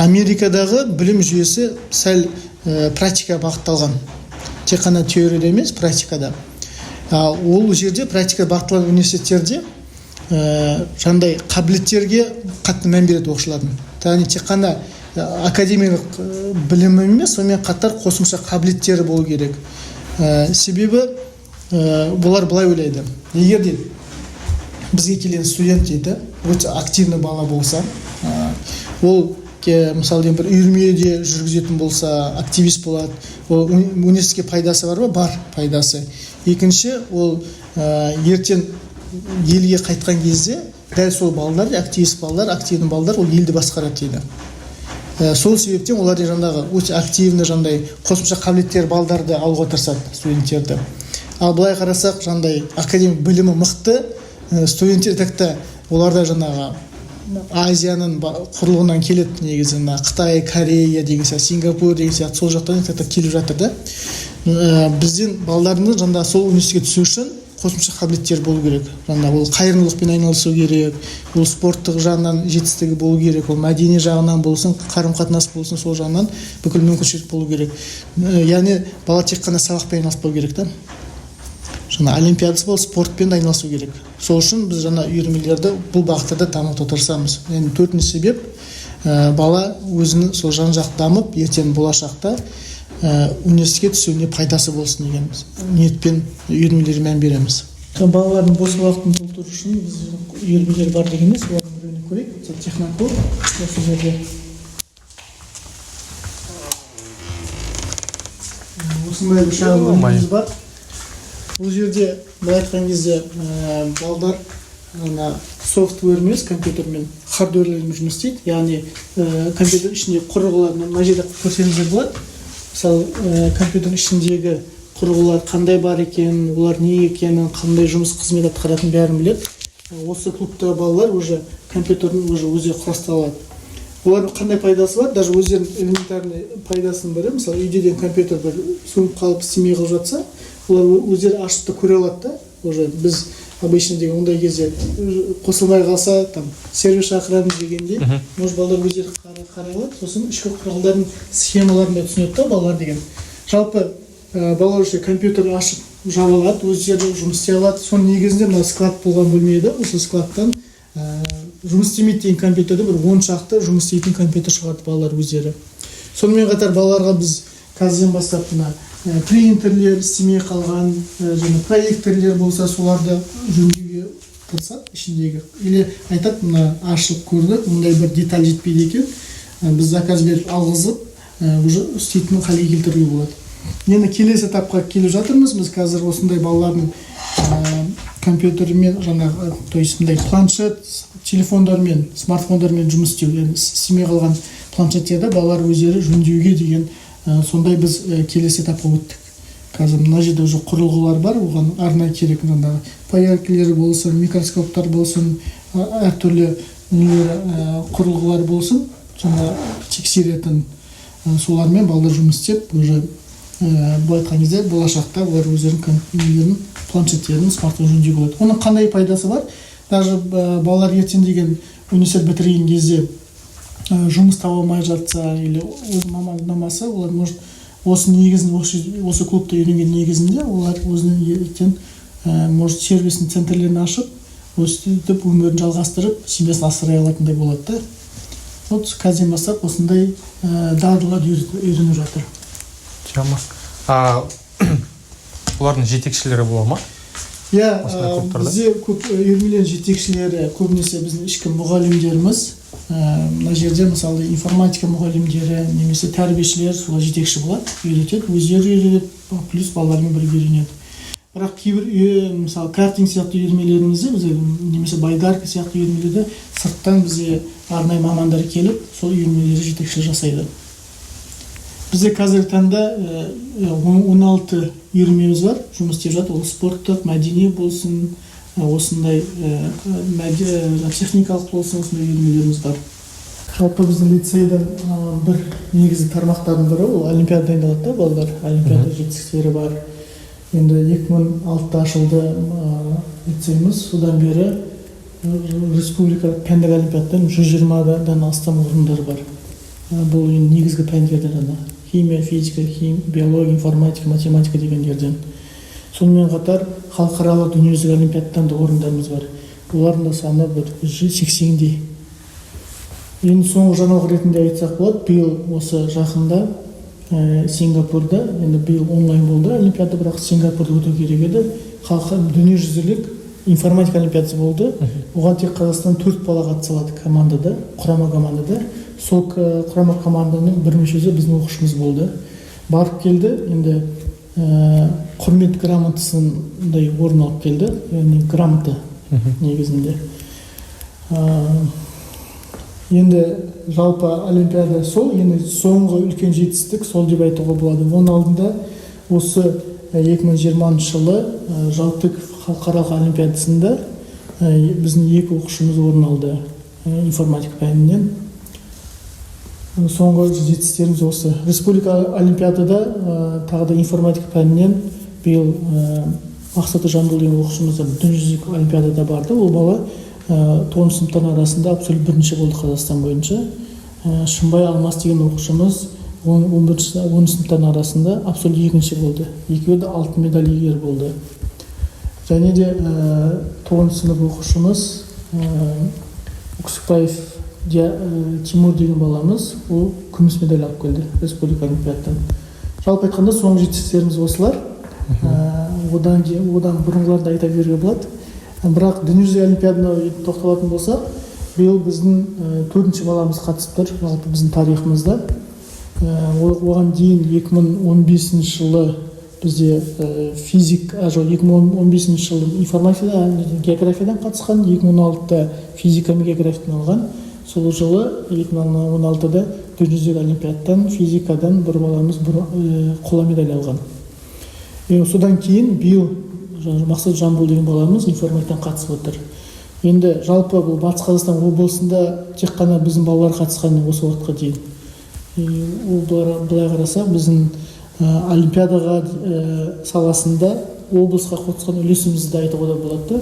Америкадағы білім жүйесі сәл практика бағытталған. Тек қана теорияда емес, практикада. Ол жерде практика бағытталған университеттерде жандай қабілеттерге қатты мән береді оқушылардың. Яғни тек қана академиялық білімі емес, сонымен қатар қосымша қабілеттері болу керек. Себебі бұлар былай ойлайды. Егер де бізге келген студент дейді, өте активны бала болса, ол мысалы бір үйірмеде жүргізетін болса, активист болады, ол университетке пайдасы бар ба? Бар пайдасы. Екінші, ол ертең елге қайтқан кезде дәл сол балалар, активист балалар, активный балалар ол елді басқарады дейді. Сол себептен олар жаңағы өте активны жандай қосымша қабілеттер балаларды алуға тырысады, студенттерді. Ал былай қарасақ, жандай академик білімі мықты студенттер тәкті оларда жаңағы Азияның құрлығынан келеді, негізі Қытай, Корея деген сияқты, Сингапур деген сияқты сол жақтан келіп жатыр да. бізден балдардың жаңағы сол университетке түсу үшін қосымша қабілеттер болу керек. Жаңағы ол қайырымдылықпен айналысу керек, ол спорттық жағынан жетістігі болу керек, ол мәдени жағынан болсын, қарым-қатынас болсын, сол жағынан бүкіл мүмкіншілік болу керек. Яғни бала тек қана сабақпен айналыспау керек та. Жаңа олимпиадасы бол, спортпен айналысу керек. Сол үшін біз жаңа үйірмелерді бұл бағытта дамытуға тырысамыз. Яғни төртінші себеп бала өзінің сол жан-жақты дамып, ертең болашақта университетке түсуіне пайдасы болсын деген ниетпен үйірмелерге мән береміз. Балалардың бос уақытын толтыру үшін біз үйірмелер бар дегеніміз, олардың біреуіне көрейік. Технокол осы жерде. Осындай бір шағын бөлмеміз бар. Бұл жерде былай айтқан кезде балдар софтвермен, компьютермен, хардверлермен жұмыс істейді. Яғни компьютер ішінде құрылғылар мына жерде көрсеңіздер болады. Мысалы, компьютердің ішіндегі құрылғылар қандай бар екенін, олар не екенін, қандай жұмыс қызмет атқаратынын бәрін біледі. Осы клубта балалар уже компьютердің өзі құрастырылады. Олардың қандай пайдасы бар? Даже өздерінің элементарный пайдасының бірі, мысалы, үйден компьютер бір сөніп қалып істемей қалып жатса, олар өздері ашып та көре алады да. Уже біз обычно деген ондай кезде қосылмай қалса, там сервис шақырамыз дегенде, может балалар өздері қарай алады, сосын ішкі құралдардың схемаларын да түсінеді да балалар деген. Жалпы балалар үшін компьютер ашып жаба алады, өздері жұмыс істей алады. Соның негізінде мына склад болған бөлме еді, осы складтан жұмыс істемейді деген компьютерді бір 10 шақты жұмыс істейтін компьютер шығарды балалар өздері. Сонымен қатар балаларға біз қазірден бастап мына принтерлер істемей қалған, және проекторлер болса соларды жөндеуге тырысады ішіндегі. Или айтады, мына ашып көрдік, мұндай бір деталь жетпейді екен, біз заказ беріп алғызып, уже істейтін халге келтіруге болады. Енді келесі этапқа келіп жатырмыз. Біз қазір осындай балалардың компьютермен, жаңағы, то есть мындай планшет, телефондармен, смартфондармен жұмыс істеу, яғни істемей қалған планшеттерді балалар өздері жөндеуге деген сондай біз келесі этапқа өттік. Қазір мына жерде уже құрылғылар бар, оған арнайы керек, жаңағы паялкалар болсын, микроскоптар болсын, әртүрлі құрылғылар болсын, жаңа тексеретін солармен балалар жұмыс істеп, уже былай айтқан кезде болашақта олар өздерінің планшеттерін, смартфон жөндеуге болады. Оның қандай пайдасы бар? Даже балалар ертең деген университет бітірген кезде жұмыс таба алмай жатса или өз мамандығы ұнамаса, олар может осы негізінде, осы клубта үйренген негізінде олар өзінің ертең может сервисін центрлерін ашып, өстіп өмірін жалғастырып, семьясын асырай алатындай болады да. Вот қазірден бастап осындай дағдылар үйреніп жатыр. Жама. Олардың жетекшілері бола ма? Иә, бізде көп үйірмелердің жетекшілері көбінесе біздің ішкі мұғалімдеріміз. Мына жерде мысалы информатика мұғалімдері немесе тәрбиешілер солар жетекші болады, үйретеді, өздері үйретеді, плюс балалармен бірге үйренеді. Бірақ кейбір мысалы картинг сияқты үйірмелерімізде бізде немесе байдарка сияқты үйірмелерде сырттан бізде арнайы мамандар келіп, сол үйірмелерді жетекшілік жасайды. Бізде қазіргі таңда 16 үйірмеміз бар, жұмыс істеп жатыр. Ол спорттық, мәдени болсын, осындай техникалық болсын, осындай үйірмелеріміз бар. Жалпы біздің лицейдің бір негізгі тармақтардың бірі ол олимпиада дайындалады да, балалар. Олимпиада жетістіктері бар. Енді 2006-та ашылды лицейіміз, содан бері республика пәндік олимпиададан 120-дан астам орындар бар. Бұл негізгі пәндерден ғана. Химия, физика, биология, информатика, математика дегендерден. Сонымен қатар халықаралық дүниежүзілік олимпиададан да орындарымыз бар. Олардың да саны 80-дей. Енді соңғы жаңалық ретінде айтсақ болады, биыл осы жақында Сингапурда, енді биыл онлайн болды олимпиада, бірақ Сингапурда өту керек еді. Дүниежүзілік информатика олимпиадасы болды. Оған тек Қазақстан 4 бала қатыса алады командада, құрама командада. Сол құрама команданың бір мүшесі біздің оқушымыз болды. Барып келді, енді құрмет грамотасындай орын алып келді, яғни грамота негізінде. Енді жалпы олимпиада сол, енді соңғы үлкен жетістік сол деп айтуға болады. Оның алдында осы 2020 жылы Жалтыков халықаралық олимпиадасында біздің 2 оқушымыз орын алды информатика пәнінен. соңғы жетістіктеріміз осы. Республика олимпиадада тағы да информатика пәнінен биыл Мақсаты Жамбыл деген оқушымыз дүниежүзілік олимпиадада барды. Ол бала 9 сыныптың арасында абсолют бірінші болды Қазақстан бойынша. Шымбай Алмас деген оқушымыз 10 сыныптың арасында абсолют екінші болды. Екеуі де алтын медаль иегері болды. Және де 9 сынып оқушымыз Өксікбаев Тимур деген баламыз, ол күміс медаль алып келді республика олимпиададан. Жалпы айтқанда соңғы жетістіктеріміз осылар. Одан бұрынғыларды айта беруге болады. Бірақ дүниежүзілік олимпиадына тоқталатын болсақ, биыл біздің 4-ші баламыз қатысып тұр, жалпы біздің тарихымызда. Оған дейін 2015 жылы бізде 2015 жылы информатикадан, географиядан қатысқан, 2016-да физика мен географиядан алған. Сол жылы 2016-да дүниежүзілік олимпиададан физикадан бір баламыз қола медаль алған. Содан кейін биыл Мақсат Жамбыл деген баламыз информатикадан қатысып отыр. Енді жалпы бұл Батыс Қазақстан облысында тек қана біздің балалар қатысқан осы уақытқа дейін. Былай қарасақ, біздің олимпиадаға саласында облысқа қосқан үлесімізді айтуға да болады.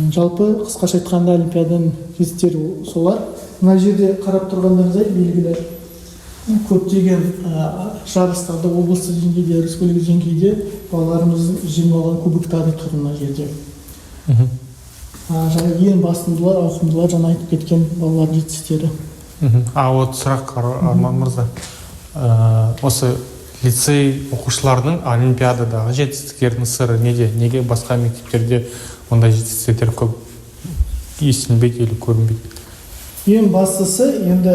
Жалпы қысқаша айтқанда олимпиаданың жетістіктері солар. Мына жерде қарап тұрғандарыңыздай белгілі көптеген жарыстарда облыстық деңгейде, республика деңгейде балаларымыз жеңіп алған кубоктарды тұр мына жерде. Жаңа ең басымдылар, ауқымдылар жаңа айтып кеткен балалардың жетістіктері. Вот сұрақ Арман мырза. Осы лицей оқушыларының олимпиададағы жетістіктерінің сыры неде? Неге басқа мектептерде ондай жетістіктер көп естілмейді или көрінбейді? Ең бастысы, енді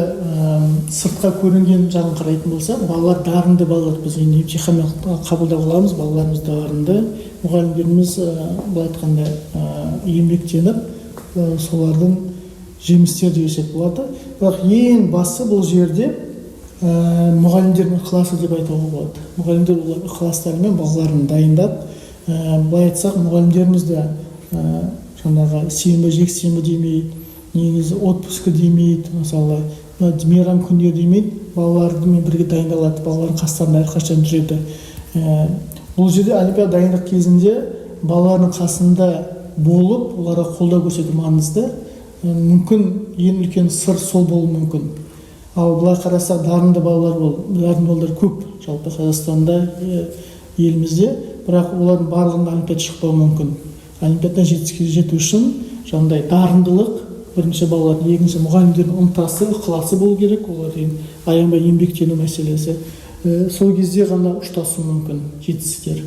сыртқа көрінген жағын қарайтын болса, балалар дарынды балалар. Біз енді емтиханмен қабылдап аламыз, балаларымыз дарынды. Мұғалімдеріміз былай айтқанда еңбектеніп, солардың жемістері десек болады. Бірақ ең басы бұл жерде мұғалімдердің ықыласы деп айтуға болады. Мұғалімдер ықыластарымен балаларын дайындап, былай айтсақ, мұғалімдеріміз де жаңағы сенбі, жексенбі демейді, негізі отпускі демейді, мысалы мейрам күндері демейді, балалармен бірге дайындалады, балалардың қастарында әрқашан жүреді. Бұл жерде олимпиада дайындық кезінде балалардың қасында болып, оларға қолдау көрсету маңызды. Мүмкін ең үлкен сыр сол болуы мүмкін. Ал былай қарасақ, дарынды балалар көп жалпы Қазақстанда, елімізде, бірақ олардың барлығында олимпиада шықпауы мүмкін. Олимпиададан жетістікке жету үшін жаңағыдай дарындылық, бірінші балалар, екінші мұғалімдердің ынтасы, ықыласы болу керек, олардың аянбай еңбектену мәселесі. Сол кезде ғана ұштасу мүмкін жетістіктер.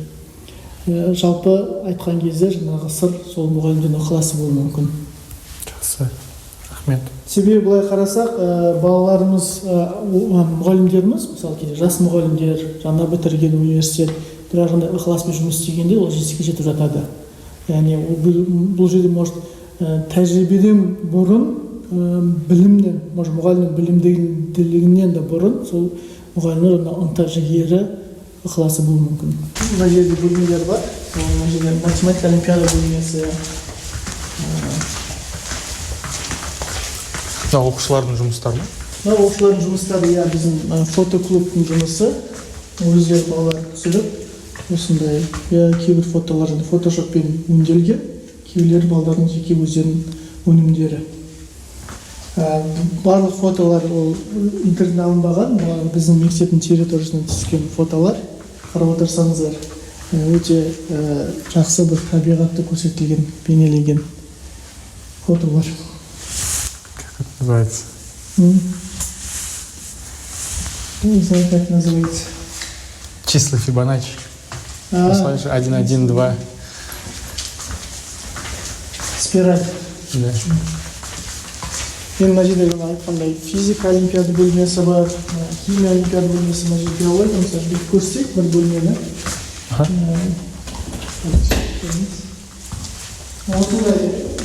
Жалпы айтқан кезде жаңағы сыр сол мұғалімдердің ықыласы болуы мүмкін. Жақсы, рахмет. Себебі былай қарасақ, балаларымыз, мұғалімдеріміз, мысалы кейде жас мұғалімдер, жаңа бітірген университет, бір ағында ықыласпен жұмыс істегенде ол жетістікке жетіп жатады. Яғни бұл жерде может тәжірибеден бұрын білімнен, может мұғалімнің білімділігінен де бұрын сол мұғалімнің ынта жігері, ықыласы болуы мүмкін. Мына жерде бөлмелер бар. Мына жерде математика олимпиада бөлмесі. Оқушылардың жұмыстары ма? Оқушылардың жұмыстары, біздің фотоклубтың жұмысы. Өздері балалар түсіріп, осындай кейбір фотолар фотошоппен өңделген, кейбіреулері балалардың жеке өздерінің өнімдері. Барлық фотолар интернеттен алынбаған, біздің мектептің территориясынан түскен фотолар. Қарап отырсаңыздар, өте жақсы бір табиғатты көрсетілген, бейнеленген фотолар. Как называется? Не знаю, как называется. Числа Фибоначчи. Послушай, 1, 1, 2. Спираль. Да. Мен мына жерде айтқандай физика олимпиада бөлмесі бар, химия олимпиада бөлмесі, мына жерде биология, мысалы бүйтіп көрсек бір бөлмені. Осындай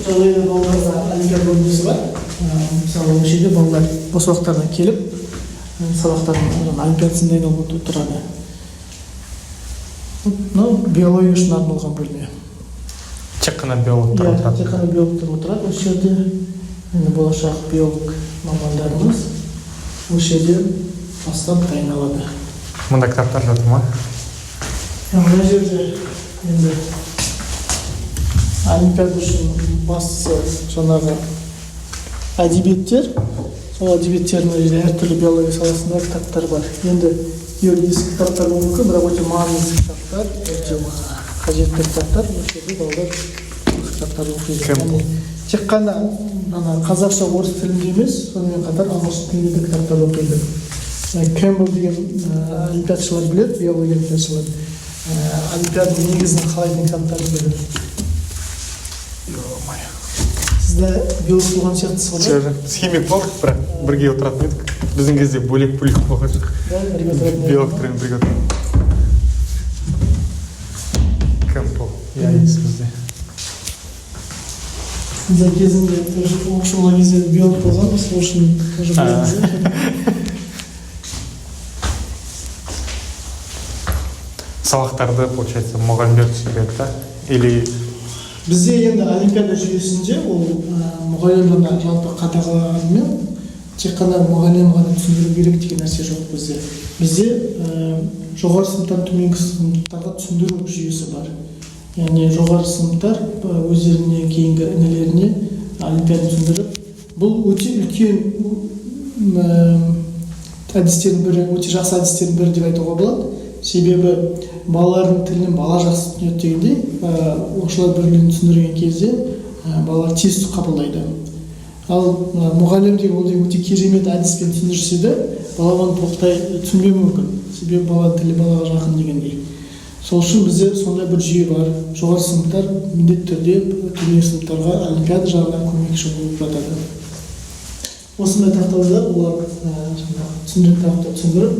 жағдайда балаларға олимпиада бөлмесі бар. Мысалы осы жерде балалар бос уақыттарына келіп, сабақтарын олимпиадасында айналып тұрады. Мынау биология үшін арналған бөлме. Тек қана биологтар отырады. Тек қана биологтар отырады. Осы жерде болашақ биолог мамандарымыз осы жерде бастап дайындалады. Мында кітаптар жатыр ма? Мына жерде енді олимпиада үшін бастысы жаңағы әдебиеттер, сол әдебиеттердің жерде әртүрлі биология саласында кітаптар бар. Енді ескі кітаптар болуы мүмкін, бірақ өте маңызды кітаптар, өте қажетті кітаптар, осы жерде балалар осы кітаптарды оқиды. Тек қана қазақша орыс тілінде емес, сонымен қатар ағылшын тілінде де кітаптар оқиды. Кэмпбелл деген олимпиадшылар біледі, биология олимпиадшылар. Олимпиаданың негізін қалайтын кітаптарды біледі. Сізді биолог болған сияқтысыз ғой? Біз химик болдық, бірақ бірге отыратын едік. Біздің кезде бөлек болған жоқ. Биологтармен бірге отыратын. Кэмпбелл, есімізде. Сізде кезінде оқушы болған кезде биолог болғанбыз, сол үшін Сабақтарды, получается, мұғалімдер түсіндіреді да? Или бізде енді олимпиада жүйесінде ол мұғалімдерді жалпы қадағалағанымен тек қана мұғалім ғана түсіндіру керек деген нәрсе жоқ бізде. Бізде жоғары сыныптан төменгі сыныптарға түсіндіру жүйесі бар. Яғни жоғары сыныптар өздеріне кейінгі інілеріне олимпиада түсіндіріп, бұл өте үлкен әдістердің бірі, өте жақсы әдістердің бірі деп айтуға болады. Себебі балалардың тілін бала жақсы түсінеді дегендей, оқушылар бір-бірін түсіндірген кезде балалар тез қабылдайды. Ал мұғалім деген ол өте керемет әдіспен түсіндірсе де, бала оны толықтай түсінбеуі мүмкін. Себебі баланың тілі балаға жақын дегендей. Сол үшін бізде сондай бір жүйе бар. Жоғары сыныптар міндетті түрде төменгі сыныптарға олимпиада жағынан көмекші болып жатады. Осындай тақтауда олар түсіндіріп тақта түсіндіріп,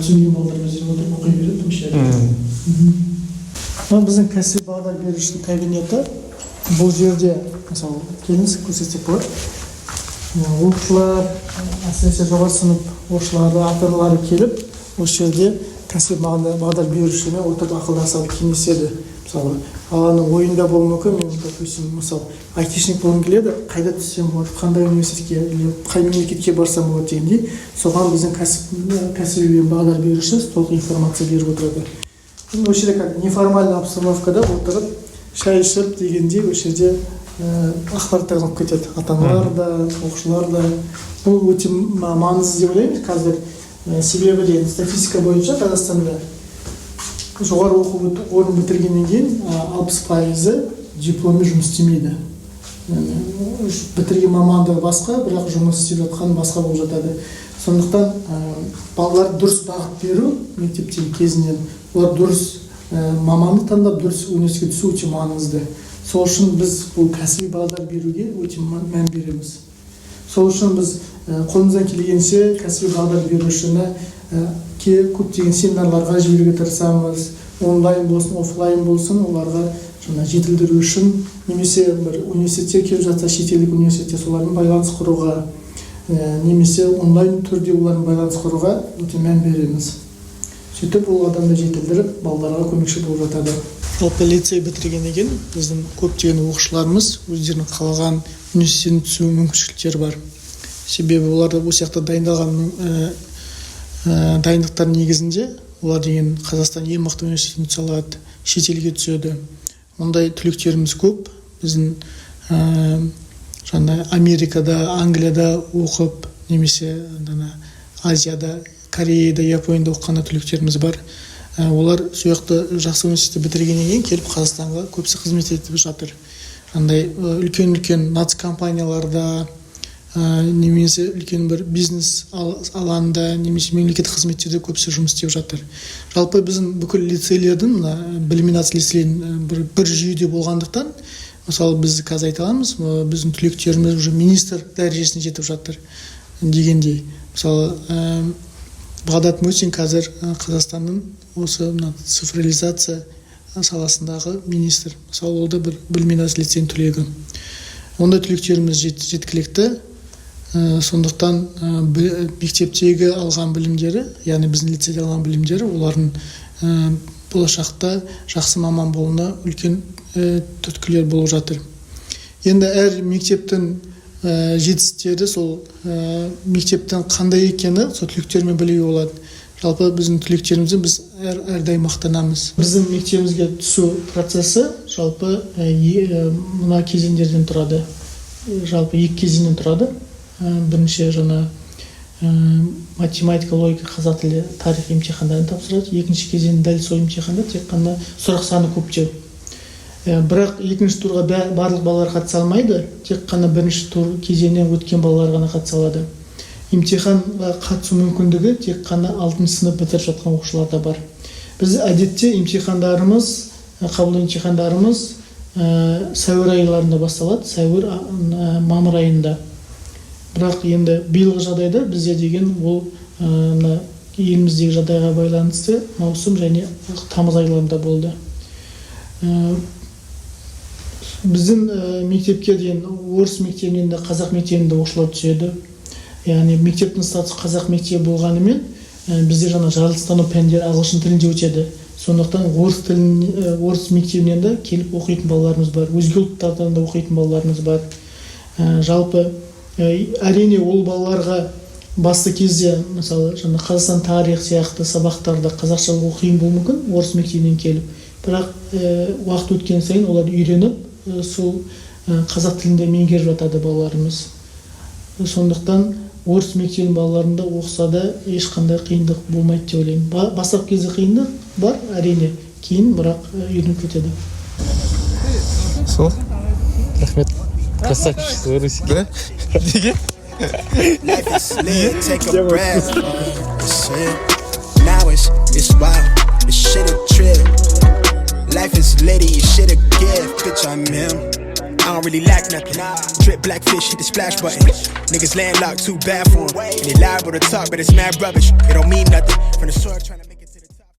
түсінген балалар өздері отырып оқи береді, осы жерде. Біздің кәсіби бағдар берушінің кабинеті. Бұл жерде, мысалы, келіңіз көрсетсек болады. Оқушылар, әсіресе жоғары сынып оқушылары, ата-аналары келіп, осы жерде кәсіби бағдар берушімен отырып ақылдасады, кеңеседі. Мысалы, баланың ойында болуы мүмкін, мен допустим, мысалы, айтишник болғым келеді, қайда түссем болады, қандай университетке, қай мемлекетке барсам болады дегендей, соған біздің кәсіби бағдар беруші толық информация беріп отырады. Осы жерде неформальный обстановкада отырып, шай ішіп дегендей, осы жерде ақпараттар алып кетеді. Ата-аналар да, оқушылар да. Бұл өте маңызды деп ойлаймын қазір. Себебі деген статистика бойынша Қазақстанда жоғары оқу орнын бітіргеннен кейін 60% дипломмен жұмыс істемейді. Бітірген мамандығы басқа, бірақ жұмыс істеп жатқан басқа болып жатады. Сондықтан балалар дұрыс бағыт беру мектептен кезінен, олар дұрыс мамандық таңдап дұрыс университетке түсу өте маңызды. Сол үшін біз бұл кәсіби бағдар беруге өте мән береміз. Сол үшін біз қолымыздан келгенше кәсіби бағдар берушіні көптеген семинарларға жіберуге тырысамыз. Онлайн болсын, офлайн болсын, оларға жетілдіру үшін, немесе бір университетке келіп жатса, шетелдік университетте солармен байланыс құруға, немесе онлайн түрде олармен байланыс құруға өте мән береміз. Сөйтіп ол адамды жетілдіріп, балаларға көмекші болып жатады. Жалпы лицей бітіргеннен кейін біздің көптеген оқушыларымыз өздерінің қалаған университетіне түсу мүмкіншіліктері бар. Себебі оларды бұл сияқты дайындалған дайындықтар негізінде олар деген Қазақстан ең мықты университетіне түсе алады, шетелге түседі. Ондай түлектеріміз көп. Біздің Америкада, Англияда оқып, немесе Азияда, Кореяда, Японияда оққан түлектеріміз бар. Олар сөйіқті жақсы университетті бітіргеннен кейін келіп Қазақстанға көбісі қызмет етіп жатыр. Үлкен-үлкен нацкомпанияларда, немесе үлкен бір бизнес алаңында, немесе мемлекеттік қызметтерде көбісі жұмыс істеп жатыр. Жалпы біздің бүкіл лицейлердің, білім-инновация лицейінің бір жүйеде болғандықтан, мысалы біз қазір айта аламыз, біздің түлектеріміз уже министр дәрежесіне жетіп жатыр дегендей. Мысалы, Бағдат Мусин қазір Қазақстанның осы цифрализация саласындағы министр. Мысалы, ол да бір білім-инновация лицейінің түлегі. Ондай түлектеріміз жеткілікті. Сондықтан мектептегі алған білімдері, яғни біздің лицейде алған білімдері, олардың болашақта жақсы маман болуына үлкен түрткілер болып жатыр. Енді әр мектептің жетістіктері сол мектептің қандай екені сол түлектермен білуге болады. Жалпы біздің түлектерімізді біз әрдайым мақтанамыз. Біздің мектебімізге түсу процесі жалпы мына кезеңдерден тұрады. Жалпы 2 кезеңнен тұрады. Бірінші жаңа математика, логика, қазақ тілі, тарих емтихандарын тапсырады. Екінші кезең дәл сол емтиханда тек қана сұрақ саны көптеу. Бірақ екінші турға барлық балалар қатыса алмайды, тек қана бірінші тур кезеңнен өткен балалар ғана қатыса алады. Имтиханға қатысу мүмкіндігі тек қана 6 сынып бітіріп жатқан оқушыларда бар. Біз әдетте имтихандарымыз, қабылдау имтихандарымыз сәуір айларында басталады, сәуір, мамыр айында. Бірақ енді биылғы жағдайда бізде деген ол еліміздегі жағдайға байланысты маусым және тамыз айларында болды. Біздің мектепке дейін орыс мектебінен де қазақ мектебінде оқушылар түседі. Яғни мектептің статусы қазақ мектебі болғанымен бізде жаңа жаратылыстану пәндері ағылшын тілінде өтеді. Сондықтан орыс мектебінен де келіп оқитын балаларымыз бар, өзге ұлттардан да оқитын балаларымыз бар. Жалпы әрине ол балаларға басты кезде мысалы жаңа Қазақстан тарих сияқты сабақтарда қазақша оқиын болуы мүмкін орыс мектебінен келіп. Бірақ уақыт өткен сайын олар үйреніп сол қазақ тілінде меңгеріп жатады балаларымыз. Сондықтан орыс мектебінің балаларында оқыса да ешқандай қиындық болмайды деп ойлаймын. Бастапқы кезде қиындық бар, әрине, кейін бірақ үйреніп кетеді. Сол. Рахмет. Красавчик, Русик. Да? Неге? Life is lit, take a breath. It's it. Now it's wild. This shit a trip. Life is litty, shit a gift. Bitch, I'm him. I don't really lack nothing. Drip black fish, hit the splash button. Niggas landlocked, too bad for 'em. And they liable to talk, but it's mad rubbish. It don't mean nothing. From the sword trying to make